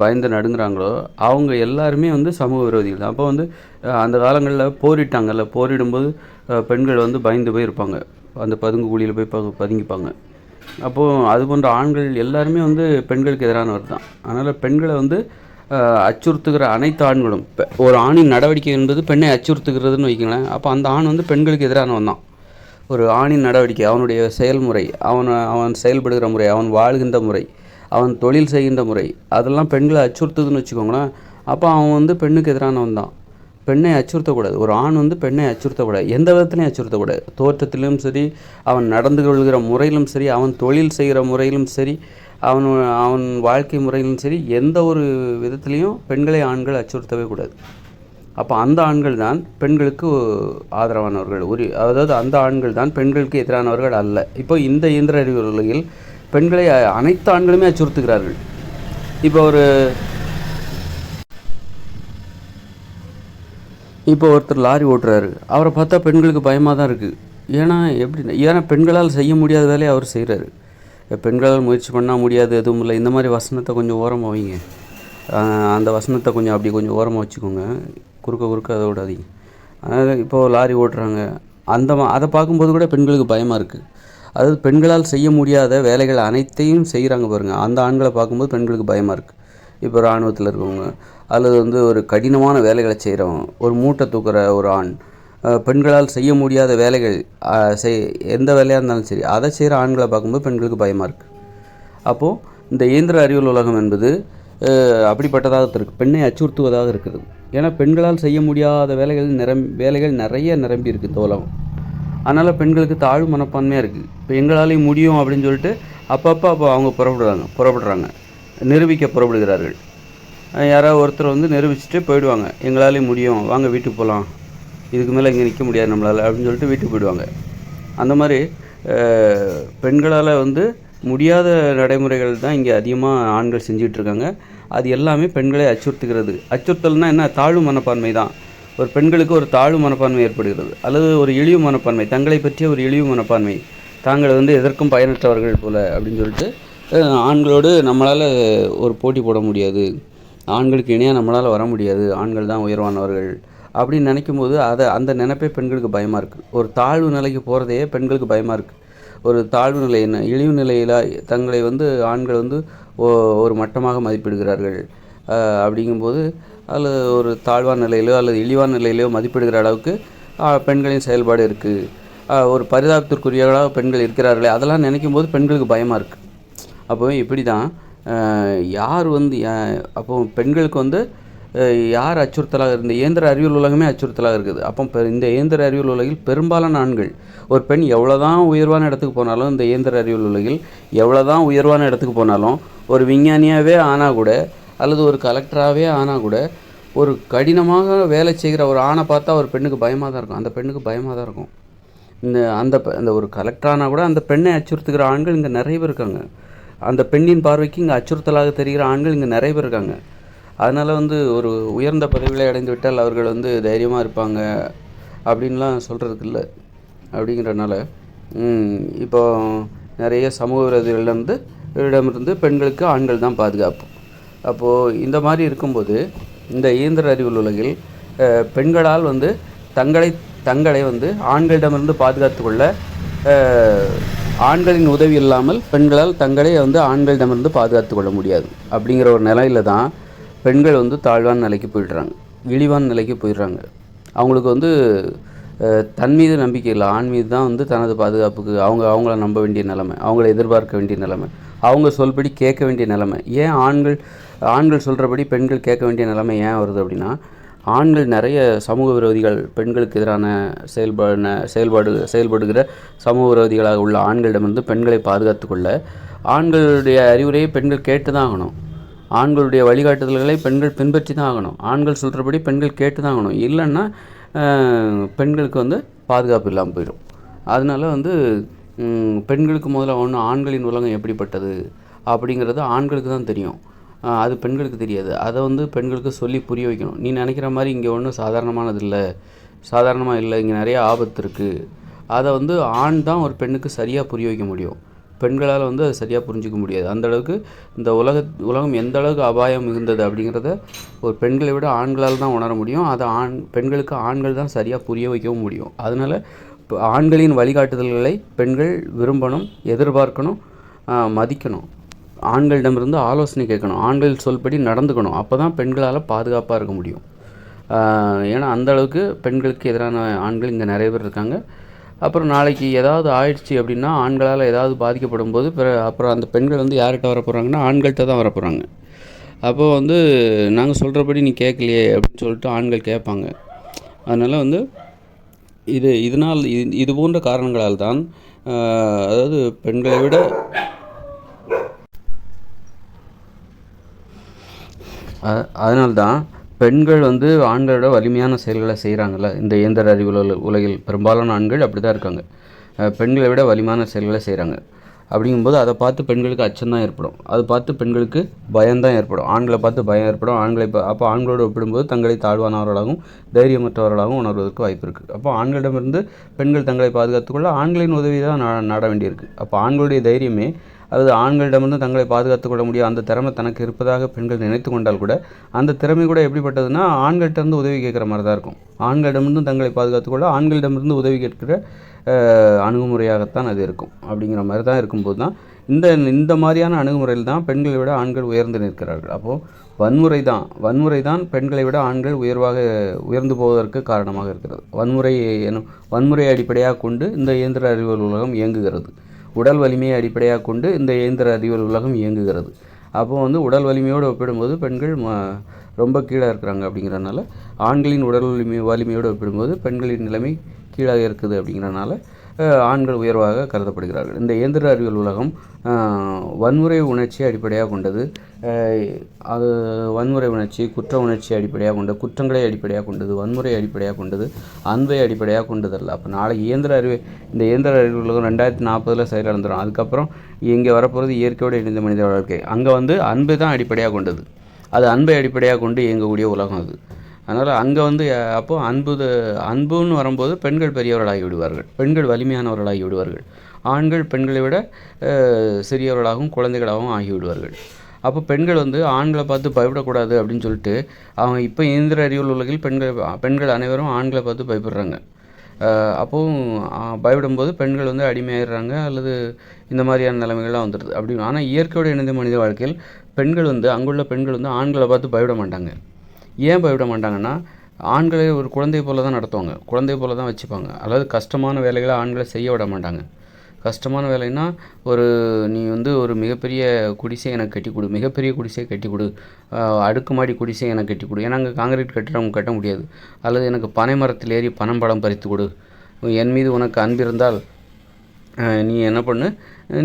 பயந்து நடுங்குறாங்களோ அவங்க எல்லாருமே சமூக விரோதிகள் தான். அப்போ அந்த காலங்களில் போரிடும்போது பெண்கள் பயந்து போய் இருப்பாங்க, அந்த பதுங்கு குழியில் போய் பதுங்கிப்பாங்க. அப்போது அது போன்ற ஆண்கள் எல்லாருமே பெண்களுக்கு எதிரானவர் தான். அதனால் பெண்களை அச்சுறுத்துகிற அனைத்து ஆண்களும், ஒரு ஆணின் நடவடிக்கை என்பது பெண்ணை அச்சுறுத்துகிறதுன்னு வைக்கலாம். அப்போ அந்த ஆண் பெண்களுக்கு எதிரானவன் தான். ஒரு ஆணின் நடவடிக்கை, அவனுடைய செயல்முறை, அவன் செயல்படுகிற முறை, அவன் வாழ்கின்ற முறை, அவன் தொழில் செய்கின்ற முறை, அதெல்லாம் பெண்களை அச்சுறுத்துதுன்னு வச்சுக்கோங்களேன். அப்போ அவன் பெண்ணுக்கு எதிரானவன் தான். பெண்ணை அச்சுறுத்தக்கூடாது. ஒரு ஆண் பெண்ணை அச்சுறுத்தக்கூடாது, எந்த விதத்துலையும் அச்சுறுத்தக்கூடாது. தோற்றத்திலும் சரி, அவன் நடந்து கொள்கிற முறையிலும் சரி, அவன் தொழில் செய்கிற முறையிலும் சரி, அவன் வாழ்க்கை முறையிலும் சரி, எந்த ஒரு விதத்துலேயும் பெண்களை ஆண்கள் அச்சுறுத்தவே கூடாது. அப்போ அந்த ஆண்கள் தான் பெண்களுக்கு ஆதரவானவர்கள். அதாவது அந்த ஆண்கள் தான் பெண்களுக்கு எதிரானவர்கள் அல்ல. இப்போ இந்த இயந்திர அறிவியல் உலகில் பெண்களை அனைத்து ஆண்களுமே அச்சுறுத்துகிறார்கள். இப்போ ஒருத்தர் லாரி ஓட்டுறாரு, அவரை பார்த்தா பெண்களுக்கு பயமாக தான் இருக்குது. ஏன்னா பெண்களால் செய்ய முடியாத வேலையை அவர் செய்கிறாரு. பெண்களால் முயற்சி பண்ணால் முடியாது எதுவும் இல்லை, இந்த மாதிரி வசனத்தை கொஞ்சம் ஓரமாக வைங்க. அந்த வசனத்தை கொஞ்சம் ஓரமாக வச்சுக்கோங்க, குறுக்க அதை விடாதீங்க. அதனால் இப்போது லாரி ஓட்டுறாங்க, அதை பார்க்கும்போது கூட பெண்களுக்கு பயமாக இருக்குது. அதாவது பெண்களால் செய்ய முடியாத வேலைகள் அனைத்தையும் செய்கிறாங்க பாருங்கள், அந்த ஆண்களை பார்க்கும்போது பெண்களுக்கு பயமாக இருக்குது. இப்போ இராணுவத்தில் இருக்கவங்க, அல்லது ஒரு கடினமான வேலைகளை செய்கிறவங்க, ஒரு மூட்டை தூக்குற ஒரு ஆண், பெண்களால் செய்ய முடியாத வேலைகள் எந்த வேலையாக இருந்தாலும் சரி அதை செய்கிற ஆண்களை பார்க்கும்போது பெண்களுக்கு பயமாக இருக்குது. அப்போது இந்த இயந்திர அறிவியல் உலகம் என்பது அப்படிப்பட்டதாக இருக்குது, பெண்ணை அச்சுறுத்துவதாக இருக்குது. ஏன்னா பெண்களால் செய்ய முடியாத வேலைகள் நிறைய நிரம்பி இருக்குது இந்த உலகம். அதனால் பெண்களுக்கு தாழ்வு மனப்பான்மையாக இருக்குது. இப்போ எங்களாலேயும் முடியும் அப்படின்னு சொல்லிட்டு அப்போ அவங்க புறப்படுறாங்க, நிரூபிக்க புறப்படுகிறார்கள். யாராவது ஒருத்தர் நிரூபிச்சுட்டு போயிடுவாங்க, எங்களாலேயும் முடியும், வாங்க வீட்டுக்கு போகலாம், இதுக்கு மேலே இங்கே நிற்க முடியாது நம்மளால் அப்படின்னு சொல்லிட்டு வீட்டுக்கு போயிடுவாங்க. அந்த மாதிரி பெண்களால் முடியாத நடைமுறைகள் தான் இங்கே அதிகமாக ஆண்கள் செஞ்சிகிட்ருக்காங்க. அது எல்லாமே பெண்களை அச்சுறுத்துகிறது. அச்சுறுத்தல்னால் என்ன? தாழ்வு மனப்பான்மை தான். ஒரு பெண்களுக்கு ஒரு தாழ்வு மனப்பான்மை ஏற்படுகிறது, அல்லது ஒரு இழிவு மனப்பான்மை, தங்களை பற்றிய ஒரு இழிவு மனப்பான்மை, தாங்கள் எதற்கும் பயனற்றவர்கள் போல் அப்படின்னு சொல்லிட்டு ஆண்களோடு நம்மளால் ஒரு போட்டி போட முடியாது, ஆண்களுக்கு இணையாக நம்மளால் வர முடியாது, ஆண்கள் தான் உயர்வானவர்கள் அப்படின்னு நினைக்கும்போது அந்த நினைப்பே பெண்களுக்கு பயமாக இருக்குது. ஒரு தாழ்வு நிலைக்கு போகிறதையே பெண்களுக்கு பயமாக இருக்குது. ஒரு தாழ்வு நிலை, என்ன இழிவு நிலையில் தங்களை ஆண்கள் ஒரு மட்டமாக மதிப்பிடுகிறார்கள். அப்படிங்கும்போது அல்லது ஒரு தாழ்வான நிலையிலோ அல்லது இழிவான நிலையிலோ மதிப்பிடுகிற அளவுக்கு பெண்களின் செயல்பாடு இருக்குது. ஒரு பரிதாபத்திற்குரியவர்களாக பெண்கள் இருக்கிறார்களே, அதெல்லாம் நினைக்கும் போது பெண்களுக்கு பயமாக இருக்குது. அப்போ இப்படி தான் யார் அப்போ பெண்களுக்கு யார் அச்சுறுத்தலாக இந்த இயந்திர அறிவியல் உலகமே அச்சுறுத்தலாக இருக்குது. அப்போ இந்த இயந்திர அறிவியல் உலகில் பெரும்பாலான ஆண்கள், ஒரு பெண் எவ்வளோ தான் உயர்வான இடத்துக்கு போனாலும், இந்த இயந்திர அறிவியல் உலகில் எவ்வளோ தான் உயர்வான இடத்துக்கு போனாலும், ஒரு விஞ்ஞானியாகவே ஆனால் கூட அல்லது ஒரு கலெக்டராகவே ஆனால் கூட ஒரு கடினமாக வேலை செய்கிற ஒரு ஆணை பார்த்தா ஒரு பெண்ணுக்கு பயமாக தான் இருக்கும், அந்த பெண்ணுக்கு பயமாக தான் இருக்கும். அந்த ஒரு கலெக்டரானால் கூட அந்த பெண்ணை அச்சுறுத்துகிற ஆண்கள் இங்கே நிறைய பேர் இருக்காங்க. அந்த பெண்ணின் பார்வைக்கு இங்கே அச்சுறுத்தலாக தெரிகிற ஆண்கள் இங்கே நிறைய பேர் இருக்காங்க. அதனால் ஒரு உயர்ந்த பதவிகளை அடைந்து விட்டால் அவர்கள் தைரியமாக இருப்பாங்க அப்படின்லாம் சொல்கிறதுக்கு இல்லை. அப்படிங்கிறனால இப்போ நிறைய சமூக விரோதிகளிடமிருந்து பெண்களுக்கு ஆண்கள் தான் பாதுகாப்பு. அப்போது இந்த மாதிரி இருக்கும்போது இந்த இயந்திர அறிவியல் உலகில் பெண்களால் தங்களை ஆண்களிடமிருந்து பாதுகாத்து கொள்ள ஆண்களின் உதவி இல்லாமல் பெண்களால் தங்களை ஆண்களிடமிருந்து பாதுகாத்து கொள்ள முடியாது. அப்படிங்கிற ஒரு நிலையில தான் பெண்கள் தாழ்வான நிலைக்கு போயிடுறாங்க, இழிவான நிலைக்கு போயிடுறாங்க. அவங்களுக்கு தன் மீது நம்பிக்கை இல்லை, ஆண் மீது தான் தனது பாதுகாப்புக்கு அவங்கள நம்ப வேண்டிய நிலைமை, அவங்கள எதிர்பார்க்க வேண்டிய நிலைமை, அவங்க சொல்படி கேட்க வேண்டிய நிலைமை. ஏன் ஆண்கள் சொல்கிறபடி பெண்கள் கேட்க வேண்டிய நிலைமை ஏன் வருது அப்படின்னா, ஆண்கள் நிறைய சமூக விரோதிகள், பெண்களுக்கு எதிரான செயல்படுகிற சமூக விரோதிகளாக உள்ள ஆண்களிடமிருந்து பெண்களை பாதுகாத்து கொள்ள ஆண்களுடைய அறிவுரையை பெண்கள் கேட்டு தான் ஆகணும். ஆண்களுடைய வழிகாட்டுதல்களை பெண்கள் பின்பற்றி தான் ஆகணும். ஆண்கள் சொல்கிறபடி பெண்கள் கேட்டு தான் ஆகணும். இல்லைன்னா பெண்களுக்கு வந்து பாதுகாப்பு இல்லாமல் போயிடும். அதனால வந்து பெண்களுக்கு முதல்ல ஒன்று, ஆண்களின் உலகம் எப்படிப்பட்டது அப்படிங்கிறது ஆண்களுக்கு தான் தெரியும். அது பெண்களுக்கு தெரியாது. அதை வந்து பெண்களுக்கு சொல்லி புரிய வைக்கணும். நீ நினைக்கிற மாதிரி இங்கே ஒன்றும் சாதாரணமானது இல்லை, சாதாரணமாக இல்லை, இங்கே நிறைய ஆபத்து இருக்குது. அதை வந்து ஆண் தான் ஒரு பெண்ணுக்கு சரியாக புரிய வைக்க முடியும். பெண்களால் வந்து அது சரியாக புரிஞ்சிக்க முடியாது. அந்தளவுக்கு இந்த உலகம் எந்த அளவுக்கு அபாயம் மிகுந்தது அப்படிங்கிறத ஒரு பெண்களை விட ஆண்களால் தான் உணர முடியும். அதை பெண்களுக்கு ஆண்கள் தான் சரியாக புரிய வைக்கவும் முடியும். அதனால் ஆண்களின் வழிகாட்டுதல்களை பெண்கள் விரும்பணும், எதிர்பார்க்கணும், மதிக்கணும். ஆண்களிடமிருந்து ஆலோசனை கேட்கணும். ஆண்கள் சொல்படி நடந்துக்கணும். அப்போ தான் பெண்களால் பாதுகாப்பாக இருக்க முடியும். ஏன்னா அந்தளவுக்கு பெண்களுக்கு எதிரான ஆண்கள் இங்கே நிறைய பேர் இருக்காங்க. அப்புறம் நாளைக்கு ஏதாவது ஆயிடுச்சு அப்படின்னா, ஆண்களால் ஏதாவது பாதிக்கப்படும் போது அப்புறம் அந்த பெண்கள் வந்து யார்கிட்ட வர போகிறாங்கன்னா ஆண்கள்கிட்ட தான் வர போகிறாங்க. அப்போது வந்து நாங்கள் சொல்கிறபடி நீ கேட்கலையே அப்படின்னு சொல்லிட்டு ஆண்கள் கேட்பாங்க. அதனால் வந்து இது போன்ற காரணங்களால் தான் அதாவது பெண்களை விட அதனால்தான் பெண்கள் வந்து ஆண்களோட வலிமையான செயல்களை செய்கிறாங்கல்ல. இந்த இயந்திர அறிவியல் உலகில் பெரும்பாலான ஆண்கள் அப்படி தான் இருக்காங்க. பெண்களை விட வலிமையான செயல்களை செய்கிறாங்க. அப்படிங்கும்போது அதை பார்த்து பெண்களுக்கு அச்சம்தான் ஏற்படும். அதை பார்த்து பெண்களுக்கு பயம்தான் ஏற்படும். ஆண்களை பார்த்து பயம் ஏற்படும். அப்போ ஆண்களோடு ஒப்பிடும்போது தங்களை தாழ்வானவர்களாகவும் தைரியமற்றவர்களாகவும் உணர்வதற்கு வாய்ப்பு இருக்குது. அப்போ ஆண்களிடமிருந்து பெண்கள் தங்களை பாதுகாத்துக்கொள்ள ஆண்களின் உதவி தான் நாட வேண்டியிருக்கு. அப்போ ஆண்களுடைய தைரியமே, அதாவது ஆண்களிடமிருந்து தங்களை பாதுகாத்து கொள்ள முடியும் அந்த திறமை தனக்கு இருப்பதாக பெண்கள் நினைத்து கொண்டால் கூட, அந்த திறமை கூட எப்படிப்பட்டதுன்னா ஆண்கள்கிட்டருந்து உதவி கேட்குற மாதிரி தான் இருக்கும். ஆண்களிடமிருந்து தங்களை பாதுகாத்துக்கொள்ள ஆண்களிடமிருந்து உதவி கேட்கிற அணுகுமுறையாகத்தான் அது இருக்கும். அப்படிங்கிற மாதிரி தான் இருக்கும்போது தான் இந்த மாதிரியான அணுகுமுறையில் தான் பெண்களை விட ஆண்கள் உயர்ந்து நிற்கிறார்கள். அப்போது வன்முறை தான் பெண்களை விட ஆண்கள் உயர்ந்து போவதற்கு காரணமாக இருக்கிறது. வன்முறையை அடிப்படையாக கொண்டு இந்த இயந்திர அறிவியல் உலகம் இயங்குகிறது. உடல் வலிமையை அடிப்படையாக கொண்டு இந்த இயந்திர அறிவியல் உலகம் இயங்குகிறது. அப்போது வந்து உடல் வலிமையோடு ஒப்பிடும்போது பெண்கள் ரொம்ப கீழே இருக்கிறாங்க. அப்படிங்கிறனால ஆண்களின் உடல் வலிமையோடு ஒப்பிடும்போது பெண்களின் நிலைமை கீழாக இருக்குது. அப்படிங்கிறனால ஆண்கள் உயர்வாக கருதப்படுகிறார்கள். இந்த இயந்திர அறிவியல் உலகம் வன்முறை உணர்ச்சியை அடிப்படையாக கொண்டது. அது வன்முறை உணர்ச்சி, குற்ற உணர்ச்சி அடிப்படையாக கொண்டது, குற்றங்களை அடிப்படையாக கொண்டது, வன்முறை அடிப்படையாக கொண்டது, அன்பை அடிப்படையாக கொண்டதல்ல. அப்போ நாளைக்கு இந்த இயந்திர அறிவியல் உலகம் 2040 செயலிழந்துடும். அதுக்கப்புறம் இங்கே வரப்போகிறது இயற்கையோடு இணைந்த மனித வாழ்க்கை. அங்கே வந்து அன்பு தான் அடிப்படையாக கொண்டது. அது அன்பை அடிப்படையாக கொண்டு இயங்கக்கூடிய உலகம் அது. அதனால் அங்கே வந்து அப்போது அன்புன்னு வரும்போது பெண்கள் பெரியவர்களாகி விடுவார்கள், பெண்கள் வலிமையானவர்களாகி விடுவார்கள். ஆண்கள் பெண்களை விட சிறியவர்களாகவும் குழந்தைகளாகவும் ஆகிவிடுவார்கள். அப்போ பெண்கள் வந்து ஆண்களை பார்த்து பயப்படக்கூடாது அப்படின்னு சொல்லிட்டு அவங்க இப்போ இயந்திர அறிவியல் உலகில் பெண்கள் அனைவரும் ஆண்களை பார்த்து பயப்படுறாங்க. அப்போவும் பயப்படும்போது பெண்கள் வந்து அடிமையாயிடுறாங்க அல்லது இந்த மாதிரியான நிலைமைகள்லாம் வந்துடுது. அப்படி ஆனால் இயற்கையோடு இணைந்த மனித வாழ்க்கையில் அங்குள்ள பெண்கள் வந்து ஆண்களை பார்த்து பயப்பட மாட்டாங்க. ஏன் பயப்பட மாட்டாங்கன்னா, ஆண்களை ஒரு குழந்தை போல தான் நடத்துவாங்க, குழந்தை போல தான் வச்சுப்பாங்க. அதாவது கஷ்டமான வேலைகளை ஆண்களை செய்ய விட மாட்டாங்க. கஷ்டமான வேலைன்னா நீ வந்து ஒரு மிகப்பெரிய குடிசை எனக்கு கட்டி கொடு, மிகப்பெரிய குடிசையை கட்டி கொடு, அடுக்குமாடி குடிசை எனக்கு கட்டி கொடு. ஏன்னா அங்கே காங்கிரீட் கட்டிடம் கட்ட முடியாது. அல்லது எனக்கு பனை மரத்தில் ஏறி பனம்பழம் பறித்து கொடு, என் மீது உனக்கு அன்பு இருந்தால் நீ என்ன பண்ணு,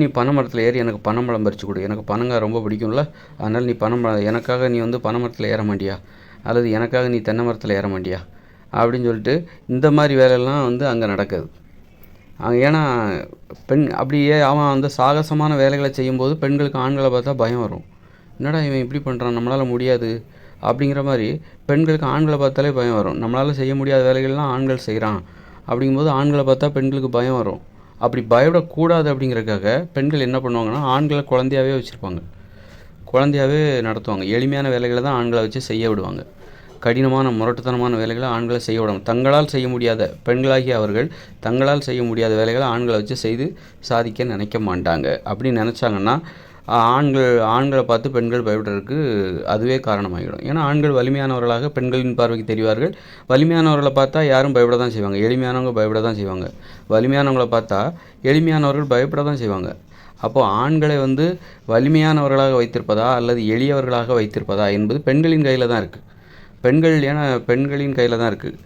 நீ பனை மரத்தில் ஏறி எனக்கு பனம்பழம் பறித்து கொடு, எனக்கு பனங்காய் ரொம்ப பிடிக்கும்ல, அதனால் நீ எனக்காக நீ வந்து பனை மரத்தில் ஏற மாட்டியா, அல்லது எனக்காக நீ தென்னை மரத்தில் ஏற மாட்டியா அப்படின்னு சொல்லிட்டு இந்த மாதிரி வேலையெல்லாம் வந்து அங்கே நடக்குது. ஏன்னா அப்படியே அவன் அந்த சாகசமான வேலைகளை செய்யும்போது பெண்களுக்கு ஆண்களை பார்த்தா பயம் வரும். என்னடா இவன் இப்படி பண்ணுறான், நம்மளால் முடியாது அப்படிங்கிற மாதிரி பெண்களுக்கு ஆண்களை பார்த்தாலே பயம் வரும். நம்மளால் செய்ய முடியாத வேலைகள்லாம் ஆண்கள் செய்கிறான் அப்படிங்கும்போது ஆண்களை பார்த்தா பெண்களுக்கு பயம் வரும். அப்படி பயப்படக்கூடாது அப்படிங்கிறதுக்காக பெண்கள் என்ன பண்ணுவாங்கன்னா, ஆண்களை குழந்தையாகவே வச்சுருப்பாங்க, குழந்தையாகவே நடத்துவாங்க. எளிமையான வேலைகளை தான் ஆண்களை வச்சு செய்ய விடுவாங்க. கடினமான முரட்டுத்தனமான வேலைகளை ஆண்களை செய்ய விடாமல், தங்களால் செய்ய முடியாத பெண்களாகிய அவர்கள் தங்களால் செய்ய முடியாத வேலைகளை ஆண்களை வச்சு செய்து சாதிக்க நினைக்க மாட்டாங்க. அப்படி நினச்சாங்கன்னா ஆண்களை பார்த்து பெண்கள் பயப்படுறதுக்கு அதுவே காரணமாகிடும். ஏன்னா ஆண்கள் வலிமையானவர்களாக பெண்களின் பார்வைக்கு தெரிவார்கள். வலிமையானவர்களை பார்த்தா யாரும் பயப்பட தான் செய்வாங்க, எளிமையானவங்க பயப்பட தான் செய்வாங்க. வலிமையானவங்களை பார்த்தா எளிமையானவர்கள் பயப்பட தான் செய்வாங்க. அப்போது ஆண்களை வந்து வலிமையானவர்களாக வைத்திருப்பதா அல்லது எளியவர்களாக வைத்திருப்பதா என்பது பெண்களின் கையில் தான் இருக்குது. பெண்கள் ஏன்னா பெண்களின் கையில் தான் இருக்குது.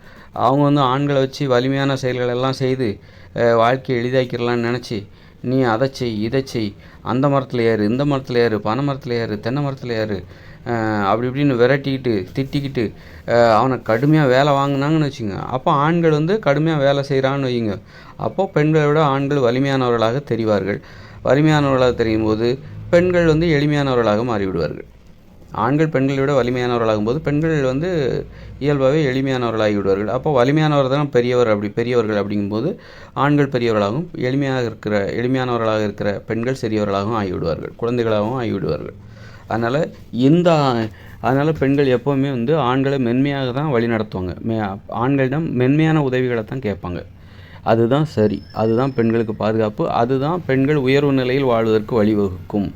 அவங்க வந்து ஆண்களை வச்சு வலிமையான செயல்கள் எல்லாம் செய்து வாழ்க்கையை எளிதாக்கிடலான்னு நினச்சி, நீ அதை செய், இதை செய், அந்த மரத்தில் ஏறு, இந்த மரத்தில் ஏறு, பனை மரத்தில் ஏறு, தென்னை மரத்தில் ஏறு, அப்படி இப்படின்னு விரட்டிக்கிட்டு திட்டிக்கிட்டு அவனை கடுமையாக வேலை வாங்கினாங்கன்னு வச்சுங்க. அப்போ ஆண்கள் வந்து கடுமையாக வேலை செய்கிறான்னு வைங்க. அப்போது பெண்களை விட ஆண்கள் வலிமையானவர்களாக தெரிவார்கள். வலிமையானவர்களாக தெரியும் போது பெண்கள் வந்து எளிமையானவர்களாக மாறிவிடுவார்கள். ஆண்கள் பெண்களை விட வலிமையானவர்களாகும் போது பெண்கள் வந்து இயல்பாகவே எளிமையானவர்களாகி விடுவார்கள். அப்போ வலிமையானவர் தான் பெரியவர்கள் அப்படிங்கும்போது ஆண்கள் பெரியவர்களாகவும் எளிமையானவர்களாக இருக்கிற பெண்கள் சிறியவர்களாகவும் ஆகிவிடுவார்கள், குழந்தைகளாகவும் ஆகிவிடுவார்கள். அதனால் பெண்கள் எப்போவுமே வந்து ஆண்களை மென்மையாக தான் வழி நடத்துவாங்க. ஆண்களிடம் மென்மையான உதவிகளை தான் கேட்பாங்க. அதுதான் சரி, அதுதான் பெண்களுக்கு பாதுகாப்பு, அதுதான் பெண்கள் உயர்வு நிலையில் வாழ்வதற்கு வழிவகுக்கும்.